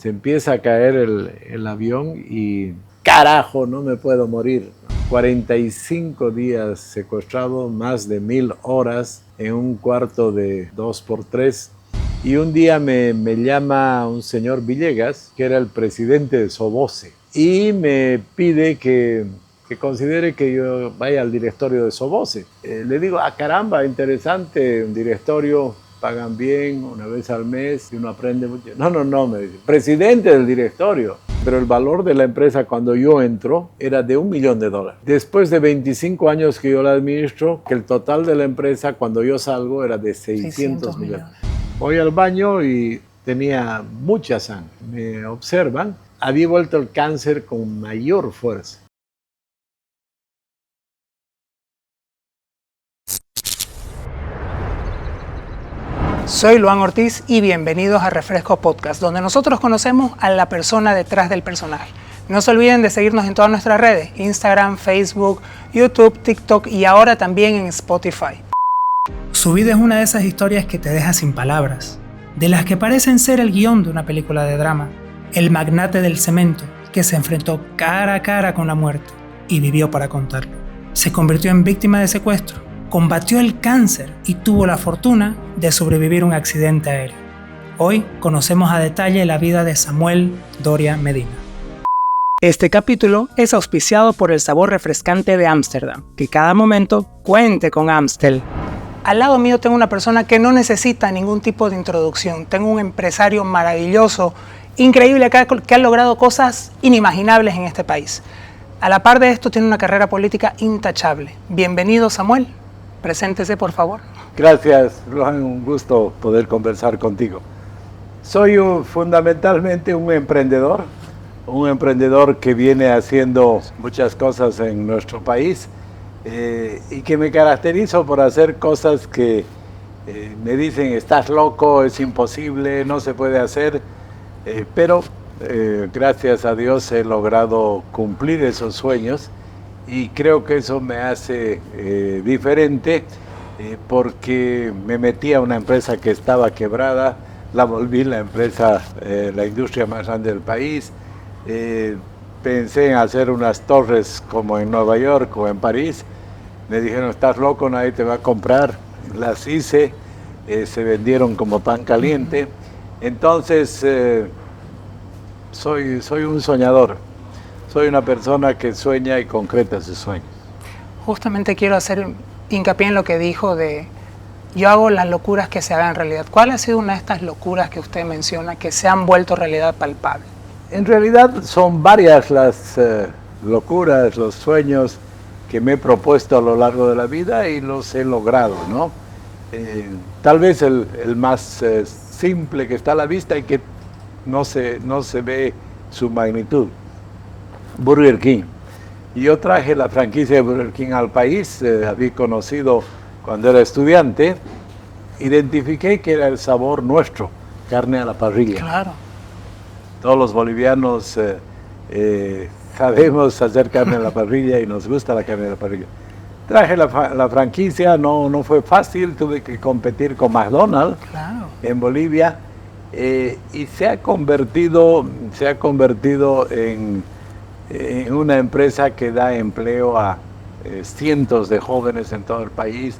Se empieza a caer el avión y carajo, no me puedo morir. 45 días secuestrado, más de 1000 horas en un cuarto de 2x3. Y un día me llama un señor Villegas, que era el presidente de Soboce, y me pide que considere que yo vaya al directorio de Soboce. Le digo, caramba, interesante, un directorio, pagan bien, una vez al mes y uno aprende mucho. No, me dice, presidente del directorio. Pero el valor de la empresa cuando yo entro era de $1 millón. Después de 25 años que yo la administro, que el total de la empresa cuando yo salgo era de 600 millones. Voy al baño y tenía mucha sangre. Me observan, había vuelto el cáncer con mayor fuerza. Soy Luan Ortiz y bienvenidos a Refresco Podcast, donde nosotros conocemos a la persona detrás del personaje. No se olviden de seguirnos en todas nuestras redes, Instagram, Facebook, YouTube, TikTok y ahora también en Spotify. Su vida es una de esas historias que te deja sin palabras, de las que parecen ser el guión de una película de drama. El magnate del cemento que se enfrentó cara a cara con la muerte y vivió para contarlo. Se convirtió en víctima de secuestro, combatió el cáncer y tuvo la fortuna de sobrevivir a un accidente aéreo. Hoy conocemos a detalle la vida de Samuel Doria Medina. Este capítulo es auspiciado por el sabor refrescante de Ámsterdam, que cada momento cuente con Amstel. Al lado mío tengo una persona que no necesita ningún tipo de introducción. Tengo un empresario maravilloso, increíble, que ha logrado cosas inimaginables en este país. A la par de esto tiene una carrera política intachable. Bienvenido, Samuel. Preséntese, por favor. Gracias, Luan, un gusto poder conversar contigo. Soy fundamentalmente un emprendedor que viene haciendo muchas cosas en nuestro país y que me caracterizo por hacer cosas que me dicen, estás loco, es imposible, no se puede hacer, pero gracias a Dios he logrado cumplir esos sueños. Y creo que eso me hace diferente porque me metí a una empresa que estaba quebrada, la volví la empresa, la industria más grande del país. Pensé en hacer unas torres como en Nueva York o en París. Me dijeron, estás loco, nadie te va a comprar. Las hice, se vendieron como pan caliente. Entonces, soy un soñador. Soy una persona que sueña y concreta sus sueños. Justamente quiero hacer hincapié en lo que dijo de yo hago las locuras que se hagan realidad. ¿Cuál ha sido una de estas locuras que usted menciona que se han vuelto realidad palpable? En realidad son varias las locuras, los sueños que me he propuesto a lo largo de la vida y los he logrado, ¿no? Tal vez el más simple que está a la vista y que no se ve su magnitud. Burger King. Yo traje la franquicia de Burger King al país, había conocido cuando era estudiante, identifiqué que era el sabor nuestro, carne a la parrilla. Claro. Todos los bolivianos sabemos hacer carne a la parrilla y nos gusta la carne a la parrilla. Traje la franquicia, no fue fácil, tuve que competir con McDonald's, claro, en Bolivia, y se ha convertido en una empresa que da empleo a cientos de jóvenes en todo el país,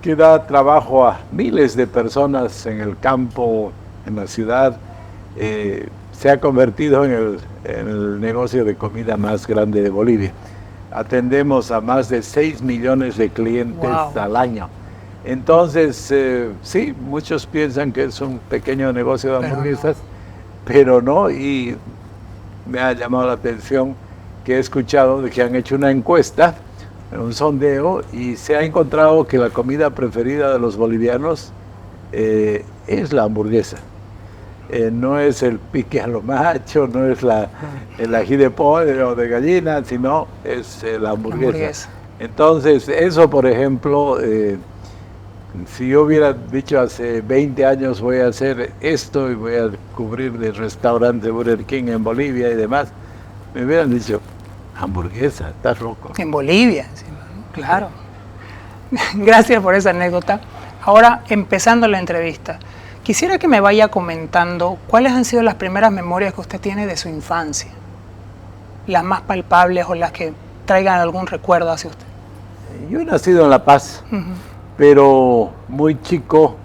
que da trabajo a miles de personas en el campo, en la ciudad. Se ha convertido en el negocio de comida más grande de Bolivia. Atendemos a más de 6 millones de clientes al año. Entonces, sí, muchos piensan que es un pequeño negocio de hamburguesas, pero no, y me ha llamado la atención que he escuchado de que han hecho una encuesta, un sondeo, y se ha encontrado que la comida preferida de los bolivianos es la hamburguesa. No es el pique a lo macho, no es el ají de pollo o de gallina, sino es la hamburguesa. Entonces, eso, por ejemplo, si yo hubiera dicho hace 20 años voy a hacer esto y voy a cubrir el restaurante Burger King en Bolivia y demás, me hubieran dicho, hamburguesa, estás loco. En Bolivia, sí, claro. Gracias por esa anécdota. Ahora, empezando la entrevista, Quisiera que me vaya comentando cuáles han sido las primeras memorias que usted tiene de su infancia, las más palpables o las que traigan algún recuerdo hacia usted. Yo he nacido en La Paz, pero muy chico,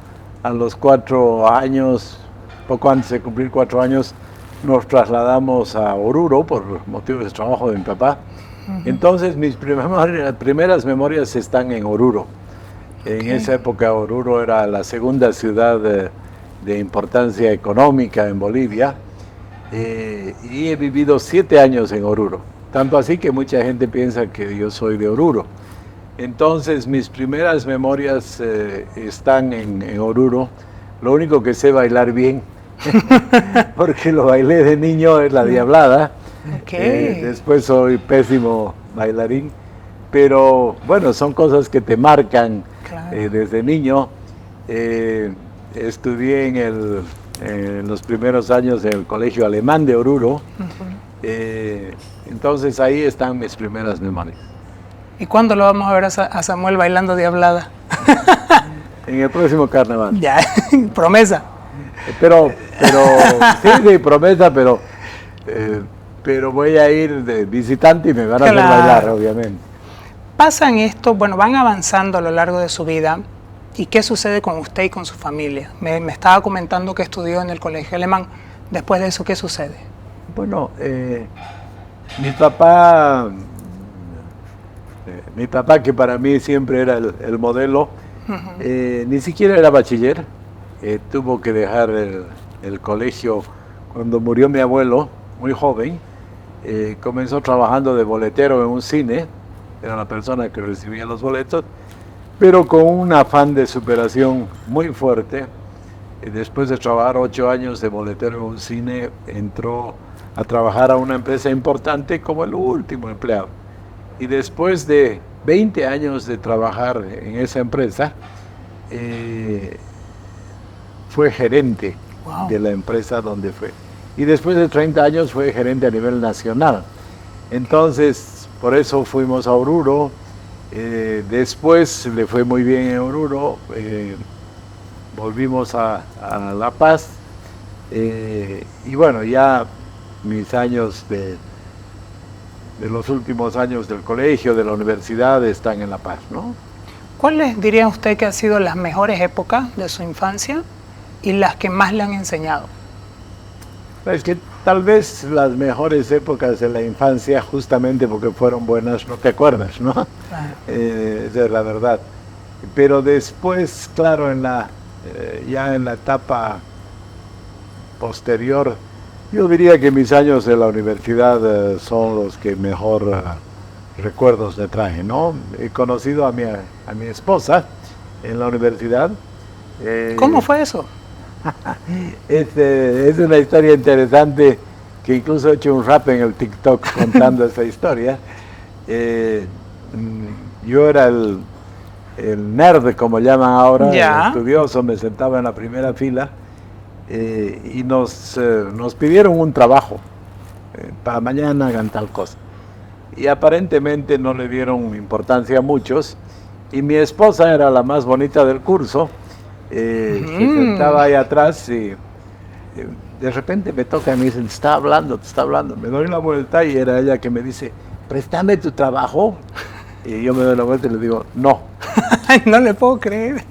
a los 4 años, poco antes de cumplir 4 años, nos trasladamos a Oruro por motivos de trabajo de mi papá. Entonces mis primeras memorias están en Oruro. En esa época Oruro era la segunda ciudad de importancia económica en Bolivia, y he vivido 7 años en Oruro, tanto así que mucha gente piensa que yo soy de Oruro. Entonces mis primeras memorias están en Oruro. Lo único que sé bailar bien, porque lo bailé de niño, es la diablada. Después soy pésimo bailarín, pero bueno, son cosas que te marcan. Claro. Desde niño. Estudié en los primeros años en el Colegio Alemán de Oruro. Entonces ahí están mis primeras memorias. ¿Y cuándo lo vamos a ver a Samuel bailando diablada? En el próximo carnaval. Ya, promesa. Pero sí, promesa, pero voy a ir de visitante y me van a hacer bailar, obviamente. Pasan esto, bueno, van avanzando a lo largo de su vida. ¿Y qué sucede con usted y con su familia? Me estaba comentando que estudió en el Colegio Alemán. Después de eso, ¿qué sucede? Bueno, mi papá, que para mí siempre era el modelo, ni siquiera era bachiller. Tuvo que dejar el colegio cuando murió mi abuelo, muy joven. Comenzó trabajando de boletero en un cine, era la persona que recibía los boletos, pero con un afán de superación muy fuerte. Después de trabajar 8 años de boletero en un cine, entró a trabajar a una empresa importante como el último empleado. Y después de 20 años de trabajar en esa empresa, fue gerente de la empresa donde fue. Y después de 30 años fue gerente a nivel nacional. Entonces, por eso fuimos a Oruro. Después le fue muy bien en Oruro. Volvimos a La Paz. Y bueno, ya mis años de los últimos años del colegio, de la universidad, están en La Paz, ¿no? ¿Cuáles diría usted que han sido las mejores épocas de su infancia y las que más le han enseñado? Es que tal vez las mejores épocas de la infancia, justamente porque fueron buenas, no te acuerdas, ¿no? Claro. Esa es la verdad. Pero después, claro, ya en la etapa posterior, yo diría que mis años de la universidad son los que mejor recuerdos me traen, ¿no? He conocido a mi esposa en la universidad. ¿Cómo fue eso? Es una historia interesante, que incluso he hecho un rap en el TikTok contando esa historia. Yo era el nerd, como llaman ahora, el estudioso, me sentaba en la primera fila. Y nos pidieron un trabajo, para mañana hagan tal cosa. Y aparentemente no le dieron importancia a muchos, y mi esposa era la más bonita del curso, se sentaba ahí atrás, y de repente me toca y me dice, te está hablando. Me doy la vuelta y era ella que me dice, préstame tu trabajo. Y yo me doy la vuelta y le digo, no. No le puedo creer.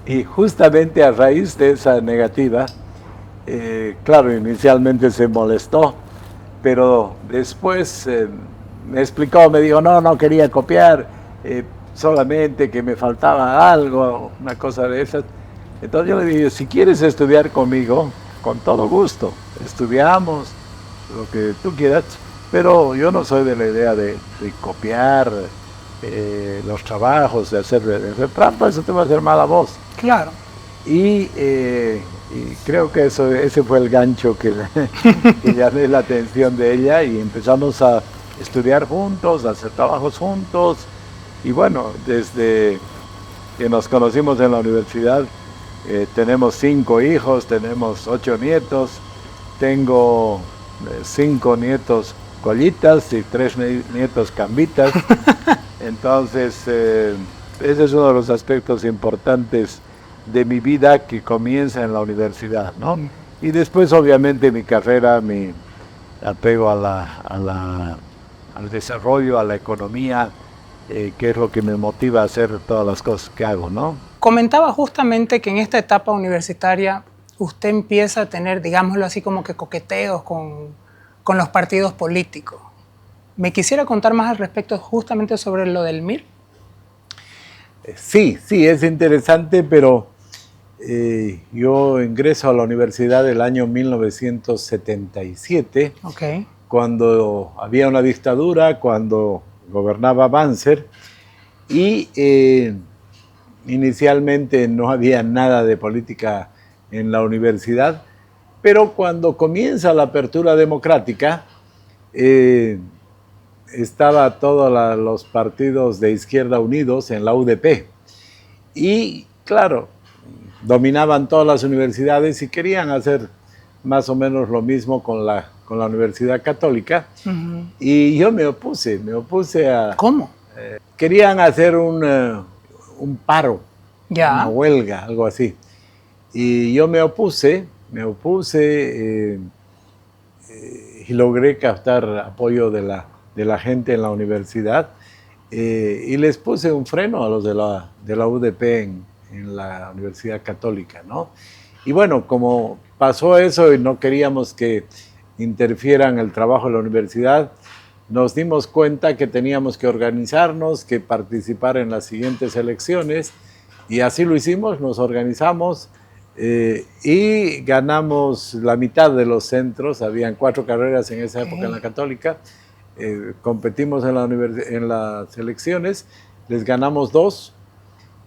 Y justamente a raíz de esa negativa, claro, inicialmente se molestó, pero después me explicó, me dijo, no quería copiar, solamente que me faltaba algo, una cosa de esas. Entonces yo le dije, si quieres estudiar conmigo, con todo gusto, estudiamos lo que tú quieras, pero yo no soy de la idea de copiar los trabajos, de hacer trampa, eso te va a hacer mal a vos. Claro. Y creo que ese fue el gancho que llamé la atención de ella, y empezamos a estudiar juntos, a hacer trabajos juntos. Y bueno, desde que nos conocimos en la universidad, tenemos 5 hijos, tenemos 8 nietos, tengo 5 nietos collitas y 3 nietos cambitas. Entonces, ese es uno de los aspectos importantes de mi vida que comienza en la universidad, ¿no? Y después, obviamente, mi carrera, mi apego al desarrollo, a la economía, que es lo que me motiva a hacer todas las cosas que hago, ¿no? Comentaba justamente que en esta etapa universitaria usted empieza a tener, digámoslo así, como que coqueteos con los partidos políticos. ¿Me quisiera contar más al respecto justamente sobre lo del MIR? Sí, es interesante, pero yo ingreso a la universidad el año 1977, Okay. cuando había una dictadura, cuando gobernaba Banzer, y inicialmente no había nada de política en la universidad, pero cuando comienza la apertura democrática, estaba todos los partidos de izquierda unidos en la UDP. Y claro, dominaban todas las universidades y querían hacer más o menos lo mismo con la Universidad Católica. Uh-huh. Y yo me opuse a... ¿Cómo? Querían hacer un paro, una huelga, algo así. Y yo me opuse y logré captar apoyo de la gente en la universidad, y les puse un freno a los de la UDP en la Universidad Católica, ¿no? Y bueno, como pasó eso y no queríamos que interfieran el trabajo de la universidad, nos dimos cuenta que teníamos que organizarnos, que participar en las siguientes elecciones, y así lo hicimos, nos organizamos y ganamos la mitad de los centros. Habían 4 carreras en esa época en la Católica. Competimos en las elecciones, les ganamos 2.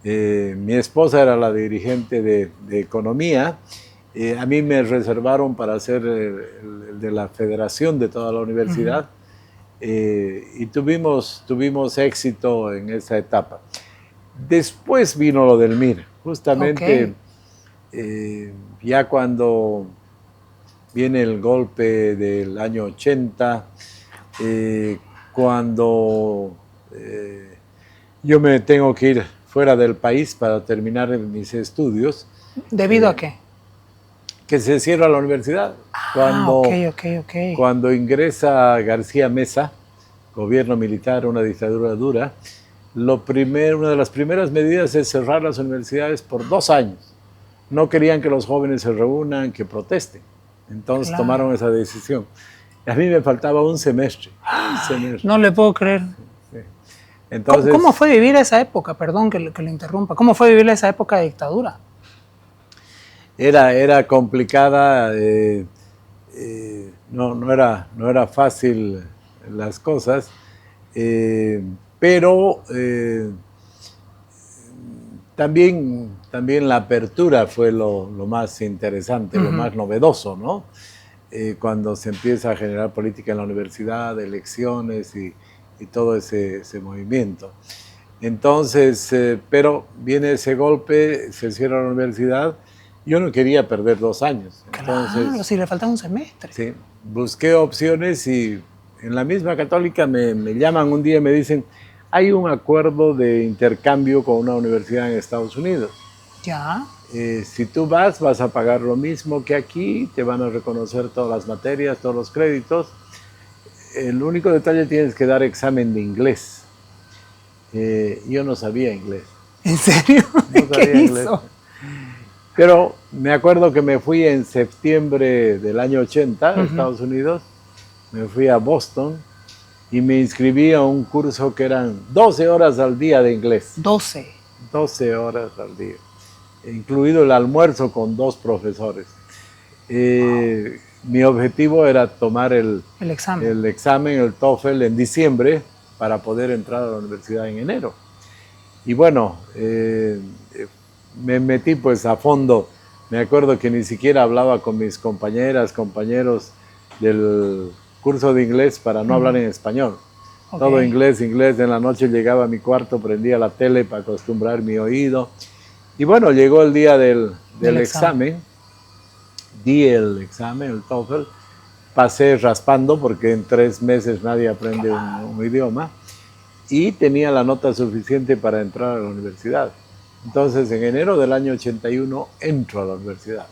Mi esposa era la dirigente de economía. A mí me reservaron para ser el de la federación de toda la universidad. Uh-huh. Y tuvimos éxito en esa etapa. Después vino lo del MIR, justamente. Ya cuando viene el golpe del año 80, cuando yo me tengo que ir fuera del país para terminar mis estudios. ¿Debido a qué? Que se cierra la universidad. Cuando ingresa García Meza, gobierno militar, una dictadura dura, una de las primeras medidas es cerrar las universidades por 2 años. No querían que los jóvenes se reúnan, que protesten. Entonces tomaron esa decisión. A mí me faltaba un semestre. No le puedo creer. Sí. Entonces, ¿Cómo fue vivir esa época? Perdón que lo interrumpa. ¿Cómo fue vivir esa época de dictadura? Era complicada, no era fácil las cosas, pero también la apertura fue lo más interesante, uh-huh, lo más novedoso, ¿no? Cuando se empieza a generar política en la universidad, elecciones y todo ese movimiento. Entonces, pero viene ese golpe, se cierra la universidad. Yo no quería perder 2 años. Entonces, claro, si le faltaba un semestre. Sí, busqué opciones y en la misma Católica me llaman un día y me dicen: hay un acuerdo de intercambio con una universidad en Estados Unidos. Ya. Si tú vas a pagar lo mismo que aquí, te van a reconocer todas las materias, todos los créditos. El único detalle, tienes que dar examen de inglés. Yo no sabía inglés. ¿En serio? No sabía inglés. Hizo? Pero me acuerdo que me fui en septiembre del año 80 a Estados Unidos. Me fui a Boston y me inscribí a un curso que eran 12 horas al día de inglés. 12 horas al día, incluido el almuerzo con 2 profesores. Wow. Mi objetivo era tomar el examen, el TOEFL, en diciembre para poder entrar a la universidad en enero. Y bueno, me metí pues a fondo. Me acuerdo que ni siquiera hablaba con mis compañeros del curso de inglés para no hablar en español. Okay. Todo inglés. En la noche llegaba a mi cuarto, prendía la tele para acostumbrar mi oído. Y bueno, llegó el día del examen. Di el examen, el TOEFL. Pasé raspando porque en 3 meses nadie aprende un idioma. Y tenía la nota suficiente para entrar a la universidad. Entonces, en enero del año 81 entro a la universidad.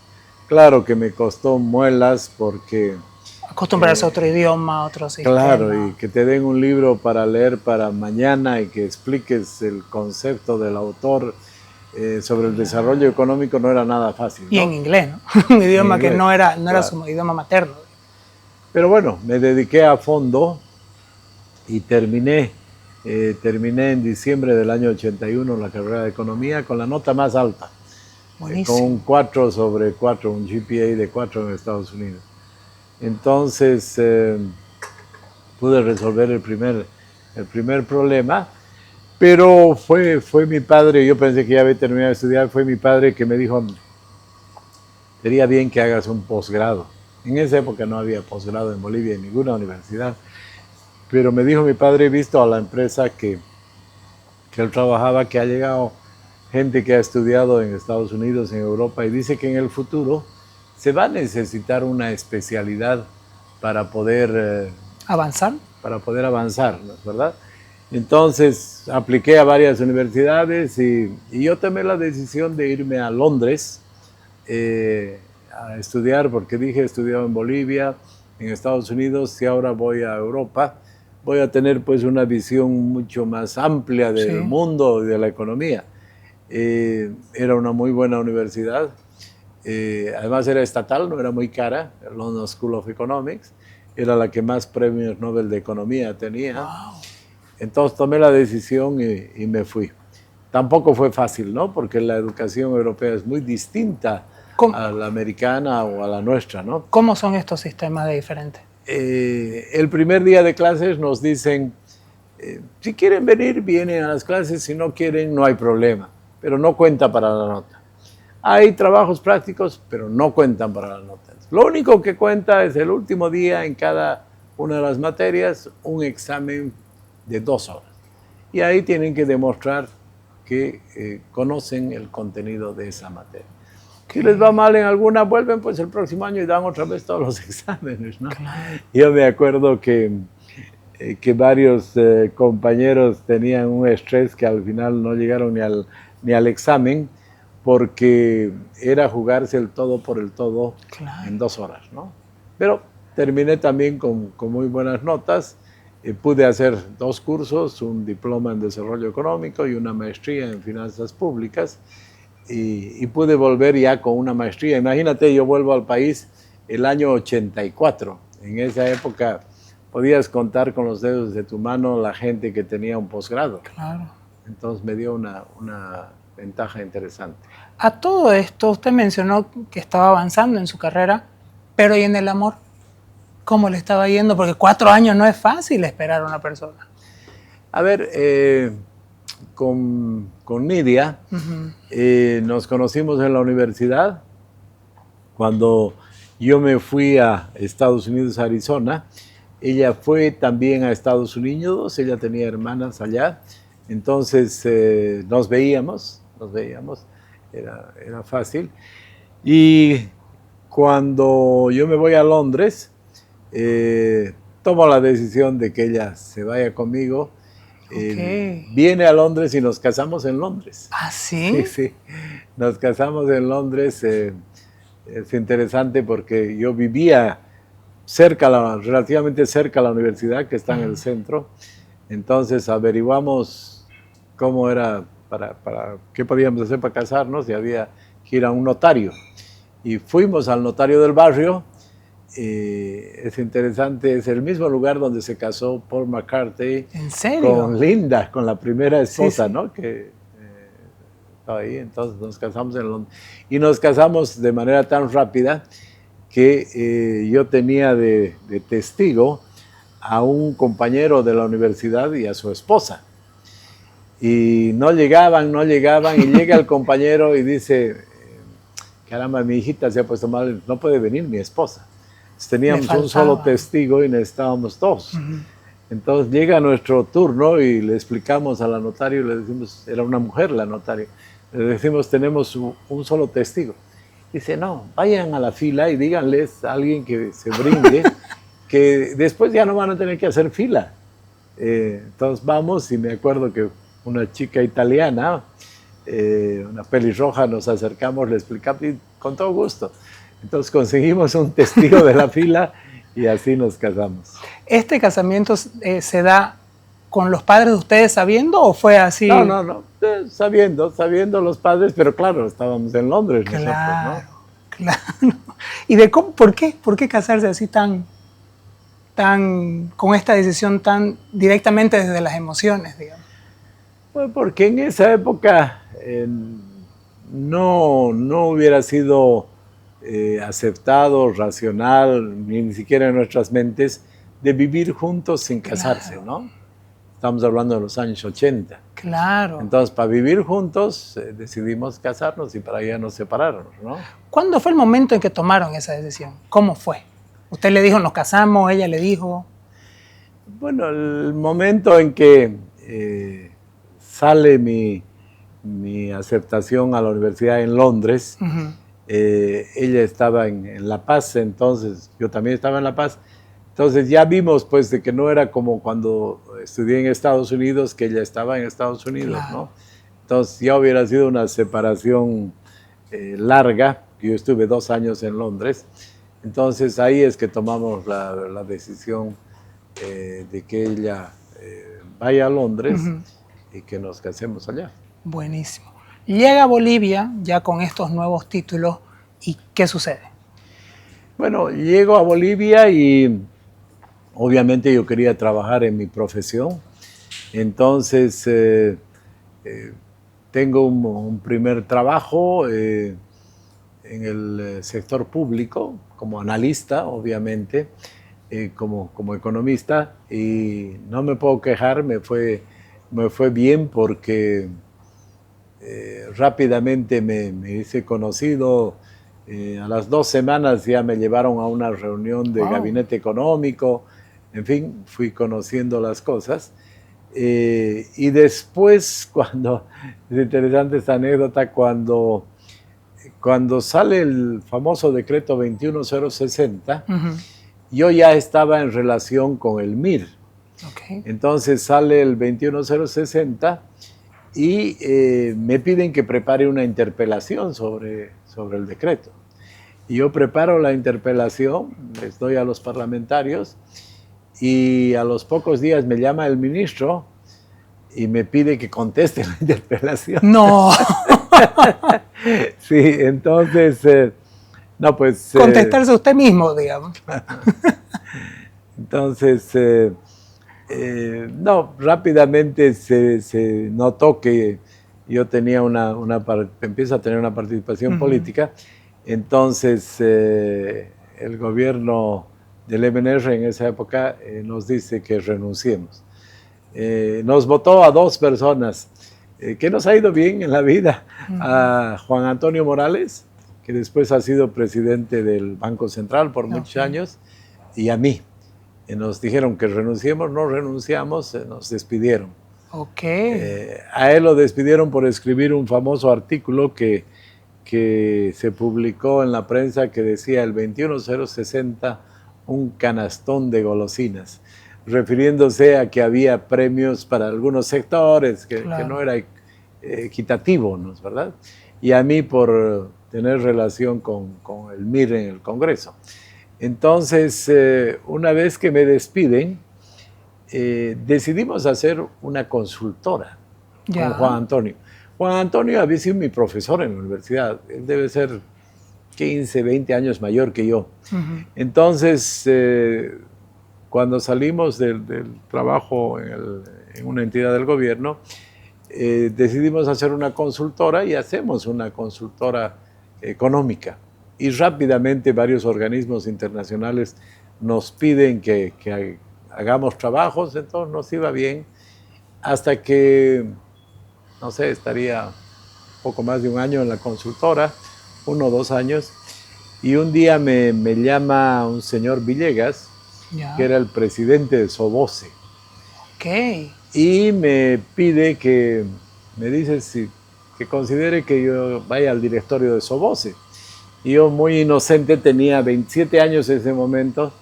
Claro que me costó muelas porque... Acostumbrarse a otro idioma, a otro sistema. Claro, y que te den un libro para leer para mañana y que expliques el concepto del autor sobre el desarrollo económico no era nada fácil, ¿no? Y en inglés, ¿no? Un idioma que no era claro. su idioma materno. Pero bueno, me dediqué a fondo y terminé en diciembre del año 81 la carrera de economía con la nota más alta. Buenísimo. Con un 4 sobre 4, un GPA de 4 en Estados Unidos. Entonces pude resolver el primer problema, pero fue mi padre, yo pensé que ya había terminado de estudiar, fue mi padre que me dijo, sería bien que hagas un posgrado. En esa época no había posgrado en Bolivia en ninguna universidad, pero me dijo mi padre, he visto a la empresa que él trabajaba, que ha llegado gente que ha estudiado en Estados Unidos, en Europa, y dice que en el futuro se va a necesitar una especialidad para poder ¿Avanzar? Para poder avanzar, ¿verdad? Entonces apliqué a varias universidades y yo tomé la decisión de irme a Londres a estudiar, porque dije, he estudiado en Bolivia, en Estados Unidos, si ahora voy a Europa, voy a tener pues una visión mucho más amplia del mundo y de la economía. Era una muy buena universidad. Además era estatal, no era muy cara, el London School of Economics, era la que más premios Nobel de Economía tenía. Wow. Entonces tomé la decisión y me fui. Tampoco fue fácil, ¿no? Porque la educación europea es muy distinta a la americana o a la nuestra, ¿no? ¿Cómo son estos sistemas de diferentes? El primer día de clases nos dicen, si quieren venir, vienen a las clases, si no quieren, no hay problema, pero no cuenta para la nota. Hay trabajos prácticos, pero no cuentan para las notas. Lo único que cuenta es el último día en cada una de las materias, un examen de 2 horas. Y ahí tienen que demostrar que conocen el contenido de esa materia. Si les va mal en alguna, vuelven pues el próximo año y dan otra vez todos los exámenes, ¿no? Claro. Yo me acuerdo que varios compañeros tenían un estrés que al final no llegaron ni al examen, porque era jugarse el todo por el todo en 2 horas, ¿no? Pero terminé también con muy buenas notas. Pude hacer 2 cursos, un diploma en desarrollo económico y una maestría en finanzas públicas, y pude volver ya con una maestría. Imagínate, yo vuelvo al país el año 84. En esa época podías contar con los dedos de tu mano la gente que tenía un posgrado. Claro. Entonces me dio una ventaja interesante. A todo esto, usted mencionó que estaba avanzando en su carrera, pero ¿y en el amor? ¿Cómo le estaba yendo? Porque 4 años no es fácil esperar a una persona. A ver, con Nidia nos conocimos en la universidad. Cuando yo me fui a Estados Unidos, a Arizona, ella fue también a Estados Unidos, ella tenía hermanas allá. Entonces nos veíamos, era fácil. Y cuando yo me voy a Londres, tomo la decisión de que ella se vaya conmigo. Viene a Londres y nos casamos en Londres. ¿Ah, sí? Sí, nos casamos en Londres. Es interesante porque yo vivía relativamente cerca a la universidad, que está en el centro. Entonces averiguamos cómo era, qué podíamos hacer para casarnos, y había que ir a un notario. Y fuimos al notario del barrio. Es interesante, es el mismo lugar donde se casó Paul McCartney. ¿En serio? Con Linda, con la primera esposa, sí. ¿no? Que estaba ahí. Entonces nos casamos en Londres. Y nos casamos de manera tan rápida que yo tenía de testigo a un compañero de la universidad y a su esposa. Y no llegaban, y llega el compañero y dice, caramba, mi hijita se ha puesto mal, no puede venir mi esposa. Teníamos un solo testigo y necesitábamos 2. Entonces llega nuestro turno y le explicamos a la notaria, le decimos, era una mujer la notaria, le decimos, tenemos un solo testigo. Dice, no, vayan a la fila y díganles a alguien que se brinde, que después ya no van a tener que hacer fila. Entonces vamos, y me acuerdo que una chica italiana una pelirroja, nos acercamos, le explicamos y con todo gusto. Entonces conseguimos un testigo de la fila y así nos casamos. ¿Este casamiento se da con los padres de ustedes sabiendo o fue así? No, sabiendo los padres, pero claro, estábamos en Londres Claro, nosotros, ¿no? claro. ¿Y por qué casarse así con esta decisión tan directamente desde las emociones, digamos? Pues porque en esa época no hubiera sido aceptado, racional, ni siquiera en nuestras mentes, de vivir juntos sin casarse, Claro. ¿no? Estamos hablando de los años 80. Claro. Entonces, para vivir juntos, decidimos casarnos y para allá nos separarnos, ¿no? ¿Cuándo fue el momento en que tomaron esa decisión? ¿Cómo fue? ¿Usted le dijo, nos casamos, ella le dijo? Bueno, el momento en que sale mi aceptación a la universidad en Londres, ella estaba en La Paz, entonces yo también estaba en La Paz. Entonces ya vimos pues de que no era como cuando estudié en Estados Unidos, que ella estaba en Estados Unidos, claro, ¿no? Entonces ya hubiera sido una separación larga. Yo estuve 2 años en Londres. Entonces ahí es que tomamos la decisión de que ella vaya a Londres y que nos casemos allá. Buenísimo. Llega a Bolivia ya con estos nuevos títulos y ¿qué sucede? Bueno, llego a Bolivia y obviamente yo quería trabajar en mi profesión. Entonces tengo un primer trabajo en el sector público, como analista, obviamente, como economista, y no me puedo quejar, me fue bien porque rápidamente me hice conocido. A las 2 semanas ya me llevaron a una reunión de gabinete económico, en fin, fui conociendo las cosas. Y después, es interesante esta anécdota, cuando sale el famoso decreto 21060, yo ya estaba en relación con el MIR. Entonces sale el 21060 y me piden que prepare una interpelación sobre el decreto. Y yo preparo la interpelación, les doy a los parlamentarios y a los pocos días me llama el ministro y me pide que conteste la interpelación. ¡No! Sí, entonces, no, pues... Contestarse usted mismo, digamos. Entonces, no, rápidamente se notó que yo tenía empiezo a tener una participación política. Entonces, el gobierno del MNR en esa época nos dice que renunciemos. Nos votó a 2 personas que nos ha ido bien en la vida, a Juan Antonio Morales, que después ha sido presidente del Banco Central por muchos años, y a mí. Nos dijeron que renunciemos, no renunciamos, nos despidieron. A él lo despidieron por escribir un famoso artículo que se publicó en la prensa que decía el 21060, un canastón de golosinas, refiriéndose a que había premios para algunos sectores, que no era equitativo, ¿no es verdad? Y a mí por tener relación con el MIR en el Congreso. Entonces, una vez que me despiden, decidimos hacer una consultora con Juan Antonio. Juan Antonio había sido mi profesor en la universidad. Él debe ser 15, 20 años mayor que yo. Entonces, cuando salimos del trabajo en una entidad del gobierno, decidimos hacer una consultora y hacemos una consultora económica. Y rápidamente varios organismos internacionales nos piden que hagamos trabajos, entonces nos iba bien, hasta que, no sé, estaría poco más de 1 año en la consultora, 1 o 2 años, y un día me llama un señor Villegas, que era el presidente de Soboce, y me pide me dice que considere que yo vaya al directorio de Soboce. Y yo, muy inocente, tenía 27 años en ese momento,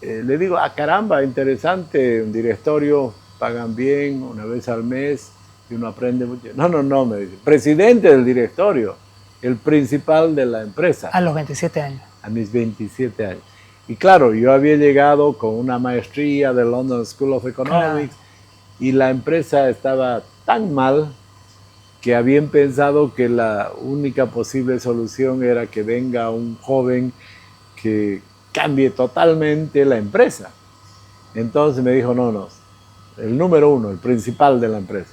le digo, caramba, interesante, un directorio, pagan bien, 1 vez al mes, y uno aprende mucho. No, me dice, presidente del directorio, el principal de la empresa. A los 27 años. A mis 27 años. Y claro, yo había llegado con una maestría de London School of Economics y la empresa estaba tan mal que habían pensado que la única posible solución era que venga un joven que cambie totalmente la empresa. Entonces me dijo, no, el número uno, el principal de la empresa.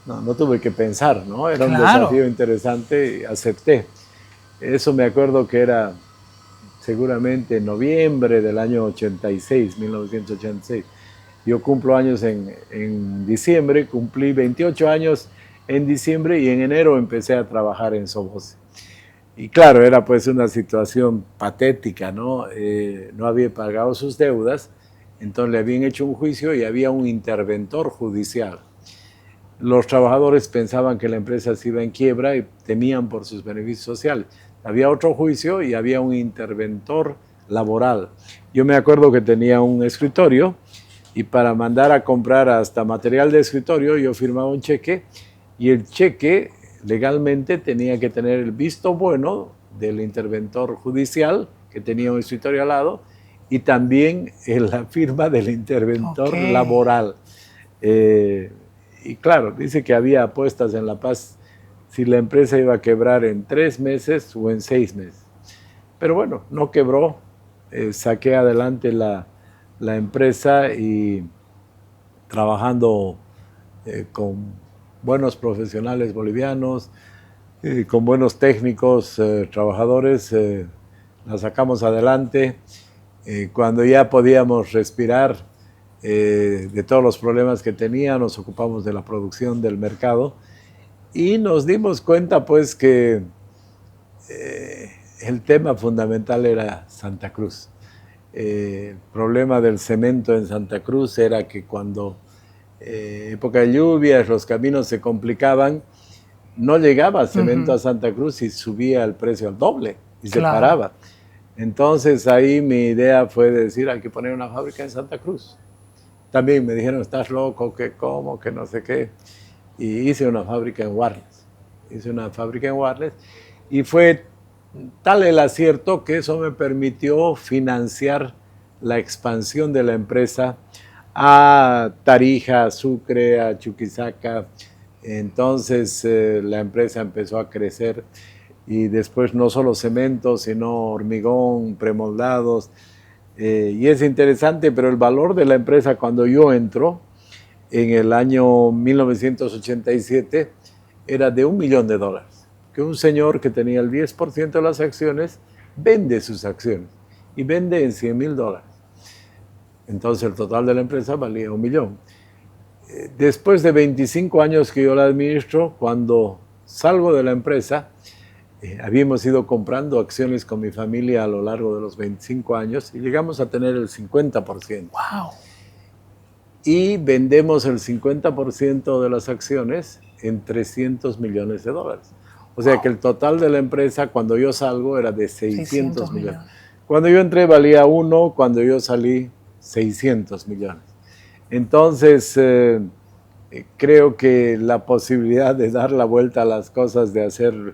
No tuve que pensar, ¿no? Era un desafío interesante y acepté. Eso me acuerdo que era seguramente en noviembre del año 86, 1986. Yo cumplo años en diciembre, cumplí 28 años en diciembre y en enero empecé a trabajar en Soboce. Y claro, era pues una situación patética, ¿no? No había pagado sus deudas, entonces le habían hecho un juicio y había un interventor judicial. Los trabajadores pensaban que la empresa se iba en quiebra y temían por sus beneficios sociales. Había otro juicio y había un interventor laboral. Yo me acuerdo que tenía un escritorio y para mandar a comprar hasta material de escritorio yo firmaba un cheque y el cheque legalmente tenía que tener el visto bueno del interventor judicial que tenía un escritorio al lado y también la firma del interventor laboral. Y claro, dice que había apuestas en La Paz si la empresa iba a quebrar en 3 meses o en 6 meses. Pero bueno, no quebró, saqué adelante la empresa y trabajando con buenos profesionales bolivianos, con buenos técnicos, trabajadores, la sacamos adelante. Cuando ya podíamos respirar de todos los problemas que tenía, nos ocupamos de la producción del mercado y nos dimos cuenta pues que el tema fundamental era Santa Cruz. El problema del cemento en Santa Cruz era que cuando época de lluvias los caminos se complicaban, no llegaba cemento a Santa Cruz y subía el precio al doble y se paraba. Entonces ahí mi idea fue decir, hay que poner una fábrica en Santa Cruz. También me dijeron, estás loco, que cómo, que no sé qué. Y hice una fábrica en Warnes. Y fue tal el acierto que eso me permitió financiar la expansión de la empresa a Tarija, a Sucre, a Chuquisaca. Entonces la empresa empezó a crecer y después no solo cemento, sino hormigón, premoldados. Y es interesante, pero el valor de la empresa cuando yo entro, en el año 1987, era de $1 millón. Que un señor que tenía el 10% de las acciones, vende sus acciones y vende en $100,000. Entonces el total de la empresa valía $1 millón. Después de 25 años que yo la administro, cuando salgo de la empresa, habíamos ido comprando acciones con mi familia a lo largo de los 25 años y llegamos a tener el 50%. ¡Wow! Y vendemos el 50% de las acciones en $300 millones. O sea que el total de la empresa cuando yo salgo era de 600 millones. Cuando yo entré valía 1, cuando yo salí 600 millones. Entonces creo que la posibilidad de dar la vuelta a las cosas, de hacer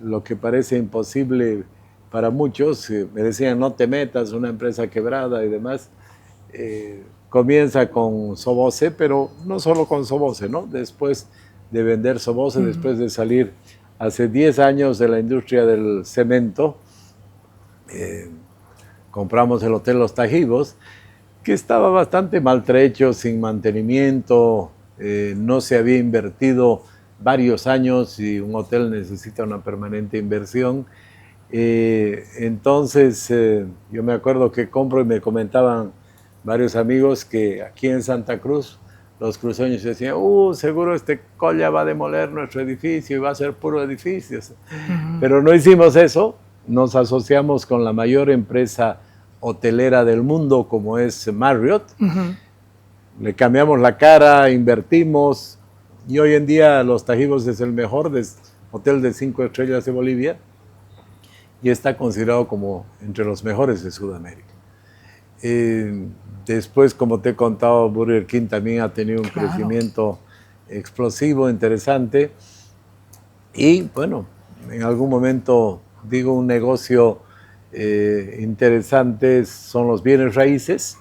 lo que parece imposible para muchos, me decían no te metas, una empresa quebrada y demás, comienza con Soboce, pero no solo con Soboce, ¿no? Después de vender Soboce, después de salir hace 10 años de la industria del cemento, compramos el Hotel Los Tajivos, que estaba bastante maltrecho, sin mantenimiento, no se había invertido varios años y un hotel necesita una permanente inversión. Entonces yo me acuerdo que compro y me comentaban varios amigos que aquí en Santa Cruz los cruceños decían, seguro este colla va a demoler nuestro edificio y va a ser puro edificios. Pero no hicimos eso, nos asociamos con la mayor empresa hotelera del mundo como es Marriott. Le cambiamos la cara, invertimos y hoy en día Los Tajivos es el mejor hotel de 5 estrellas de Bolivia y está considerado como entre los mejores de Sudamérica. Después, como te he contado, Burger King también ha tenido un crecimiento explosivo, interesante. Y bueno, en algún momento digo un negocio interesante son los bienes raíces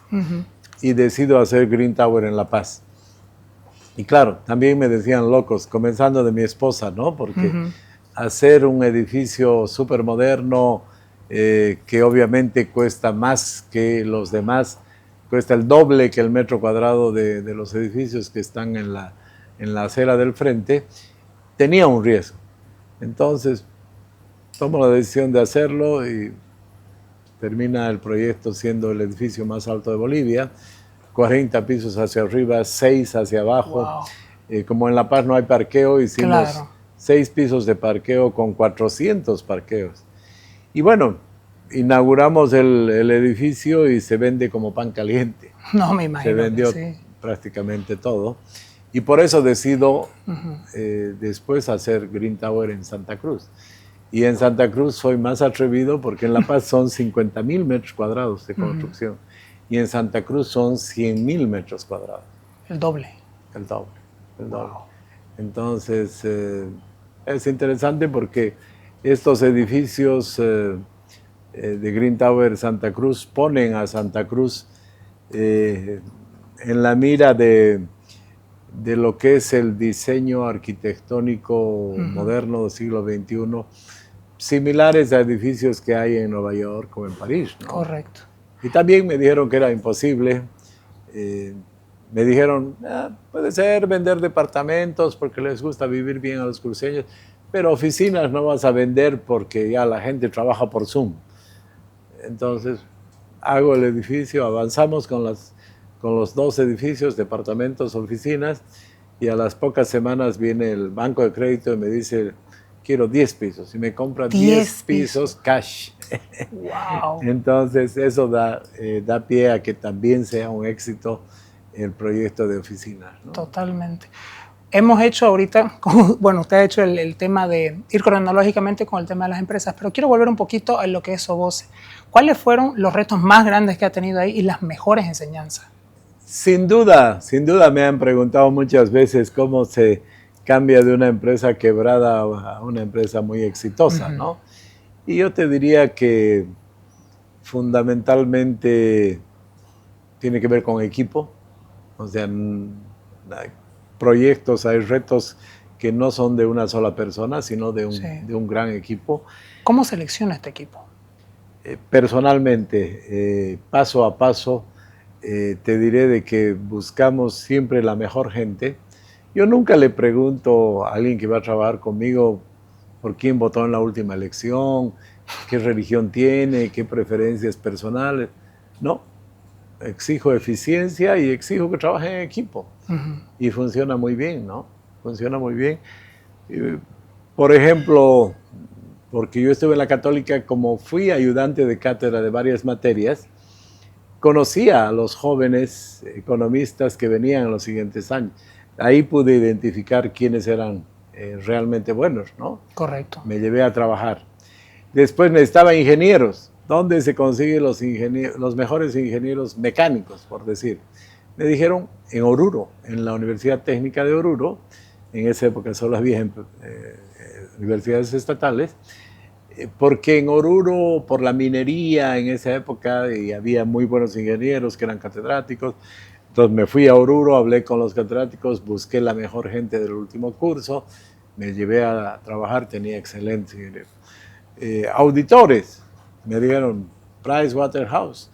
y decido hacer Green Tower en La Paz. Y claro, también me decían locos, comenzando de mi esposa, ¿no? Porque hacer un edificio súper moderno que obviamente cuesta más que los demás, cuesta el doble que el metro cuadrado de los edificios que están en la acera del frente, tenía un riesgo. Entonces, tomo la decisión de hacerlo y termina el proyecto siendo el edificio más alto de Bolivia, 40 pisos hacia arriba, 6 hacia abajo. Wow. Como en La Paz no hay parqueo, hicimos 6 pisos de parqueo con 400 parqueos. Y bueno, inauguramos el edificio y se vende como pan caliente. No me imagino. Se vendió prácticamente todo. Y por eso decido después hacer Green Tower en Santa Cruz. Y en Santa Cruz soy más atrevido porque en La Paz son 50,000 metros cuadrados de construcción. Y en Santa Cruz son 100,000 metros cuadrados. El doble. El doble. Wow. Entonces, es interesante porque estos edificios de Green Tower Santa Cruz ponen a Santa Cruz en la mira de lo que es el diseño arquitectónico moderno del siglo XXI, similares a edificios que hay en Nueva York o en París, ¿no? Correcto. Y también me dijeron que era imposible. Me dijeron, puede ser vender departamentos porque les gusta vivir bien a los cruceños, pero oficinas no vas a vender porque ya la gente trabaja por Zoom. Entonces, hago el edificio, avanzamos con los 2 edificios, departamentos, oficinas, y a las pocas semanas viene el banco de crédito y me dice, quiero 10 pisos, y me compra 10 pisos cash. Wow. Entonces, eso da pie a que también sea un éxito el proyecto de oficinas, ¿no? Totalmente. Hemos hecho ahorita, bueno, usted ha hecho el tema de ir cronológicamente con el tema de las empresas, pero quiero volver un poquito a lo que es Soboce. ¿Cuáles fueron los retos más grandes que ha tenido ahí y las mejores enseñanzas? Sin duda me han preguntado muchas veces cómo se cambia de una empresa quebrada a una empresa muy exitosa, ¿no? Y yo te diría que fundamentalmente tiene que ver con equipo. O sea, hay proyectos, hay retos que no son de una sola persona, sino de un gran equipo. ¿Cómo selecciona este equipo? Personalmente, paso a paso, te diré de que buscamos siempre la mejor gente. Yo nunca le pregunto a alguien que va a trabajar conmigo por quién votó en la última elección, qué religión tiene, qué preferencias personales. No, exijo eficiencia y exijo que trabaje en equipo. Y funciona muy bien, ¿no? Funciona muy bien. Por ejemplo, porque yo estuve en la Católica, como fui ayudante de cátedra de varias materias, conocía a los jóvenes economistas que venían en los siguientes años. Ahí pude identificar quiénes eran realmente buenos, ¿no? Correcto. Me llevé a trabajar. Después necesitaba ingenieros. ¿Dónde se consiguen los mejores ingenieros mecánicos, por decir? Me dijeron en Oruro, en la Universidad Técnica de Oruro. En esa época solo había universidades estatales, porque en Oruro, por la minería en esa época, y había muy buenos ingenieros que eran catedráticos. Entonces me fui a Oruro, hablé con los catedráticos, busqué la mejor gente del último curso, me llevé a trabajar, tenía excelentes ingenieros. Auditores, me dijeron Pricewaterhouse.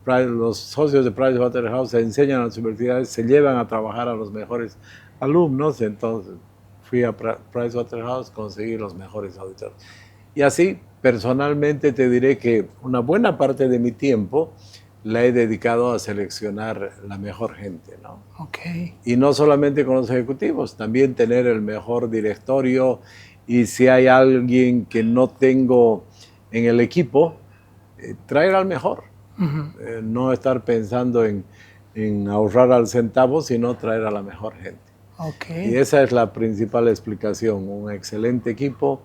Los socios de Pricewaterhouse se enseñan a las universidades, se llevan a trabajar a los mejores alumnos. Entonces fui a Pricewaterhouse, conseguí los mejores auditores. Y así, personalmente te diré que una buena parte de mi tiempo la he dedicado a seleccionar la mejor gente, ¿no? Okay. Y no solamente con los ejecutivos, también tener el mejor directorio, y si hay alguien que no tengo en el equipo, traer al mejor. No estar pensando en ahorrar al centavo, sino traer a la mejor gente. Okay. Y esa es la principal explicación, un excelente equipo.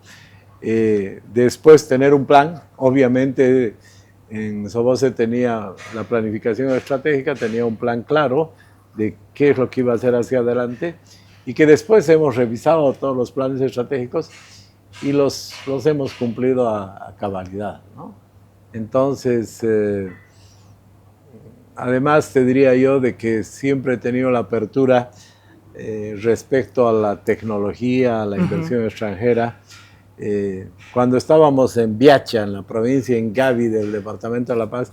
Después tener un plan, obviamente en Soboce tenía la planificación estratégica, tenía un plan claro de qué es lo que iba a hacer hacia adelante, y que después hemos revisado todos los planes estratégicos y los hemos cumplido a cabalidad, ¿no? Entonces, además te diría yo de que siempre he tenido la apertura respecto a la tecnología, a la inversión extranjera. Cuando estábamos en Biacha, en la provincia en Gavi del departamento de La Paz,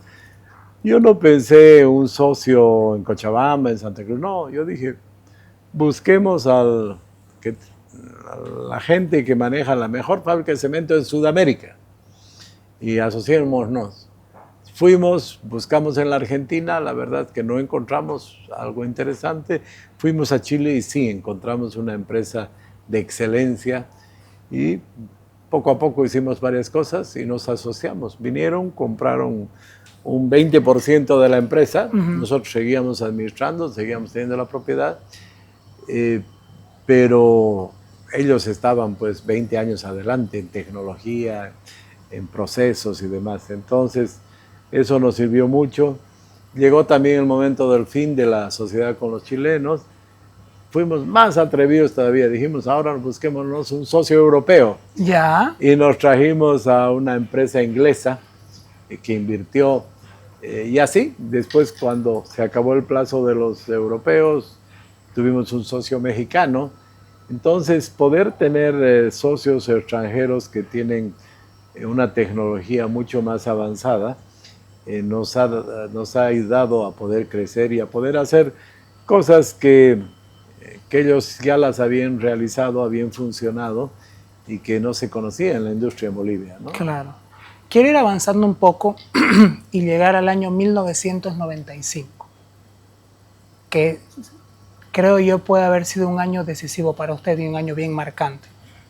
yo no pensé un socio en Cochabamba, en Santa Cruz, no, yo dije, busquemos a la gente que maneja la mejor fábrica de cemento en Sudamérica y asociémonos. Fuimos, buscamos en la Argentina, la verdad que no encontramos algo interesante. Fuimos a Chile y sí, encontramos una empresa de excelencia y poco a poco hicimos varias cosas y nos asociamos. Vinieron, compraron un 20% de la empresa, nosotros seguíamos administrando, seguíamos teniendo la propiedad, pero ellos estaban pues 20 años adelante en tecnología, en procesos y demás. Entonces, eso nos sirvió mucho. Llegó también el momento del fin de la sociedad con los chilenos. Fuimos más atrevidos todavía. Dijimos, ahora busquémonos un socio europeo. Ya. Y nos trajimos a una empresa inglesa que invirtió. Y así, después cuando se acabó el plazo de los europeos, tuvimos un socio mexicano. Entonces, poder tener socios extranjeros que tienen una tecnología mucho más avanzada, nos ha ayudado a poder crecer y a poder hacer cosas que ellos ya las habían realizado, habían funcionado y que no se conocía en la industria en Bolivia, ¿no? Claro. Quiero ir avanzando un poco y llegar al año 1995, que creo yo puede haber sido un año decisivo para usted y un año bien marcante.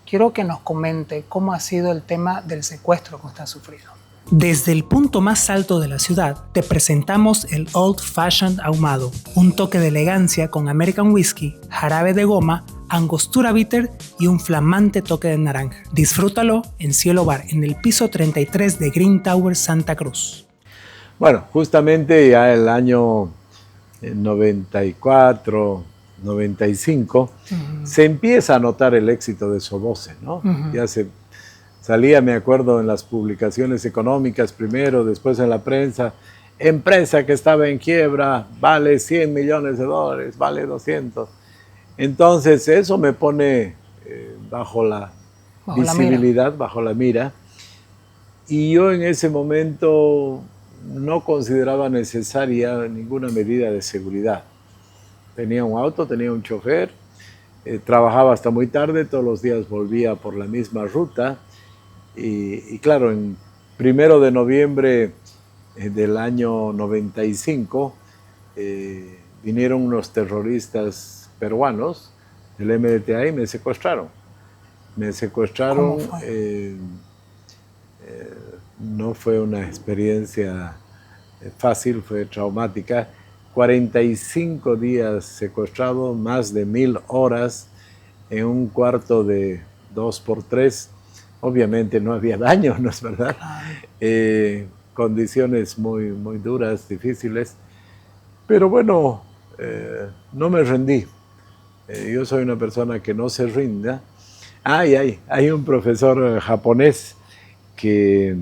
Quiero que nos comente cómo ha sido el tema del secuestro que usted ha sufrido. Desde el punto más alto de la ciudad, te presentamos el Old Fashioned ahumado, un toque de elegancia con American Whiskey, jarabe de goma, angostura bitter y un flamante toque de naranja. Disfrútalo en Cielo Bar, en el piso 33 de Green Tower, Santa Cruz. Bueno, justamente ya el año 94, 95, se empieza a notar el éxito de Soboce, ¿no? Ya salía, me acuerdo, en las publicaciones económicas primero, después en la prensa, empresa que estaba en quiebra, vale $100 millones, vale 200. Entonces eso me pone bajo la visibilidad, bajo la mira. Y yo en ese momento no consideraba necesaria ninguna medida de seguridad. Tenía un auto, tenía un chofer, trabajaba hasta muy tarde, todos los días volvía por la misma ruta. Y claro, en 1 de noviembre del año 95 vinieron unos terroristas peruanos del MDTA y me secuestraron. Me secuestraron. ¿Cómo fue? No fue una experiencia fácil, fue traumática. 45 días secuestrado, más de 1000 horas en un cuarto de 2x3. Obviamente no había daño, ¿no es verdad? Condiciones muy, muy duras, difíciles. Pero bueno, no me rendí. Yo soy una persona que no se rinda. Hay un profesor japonés que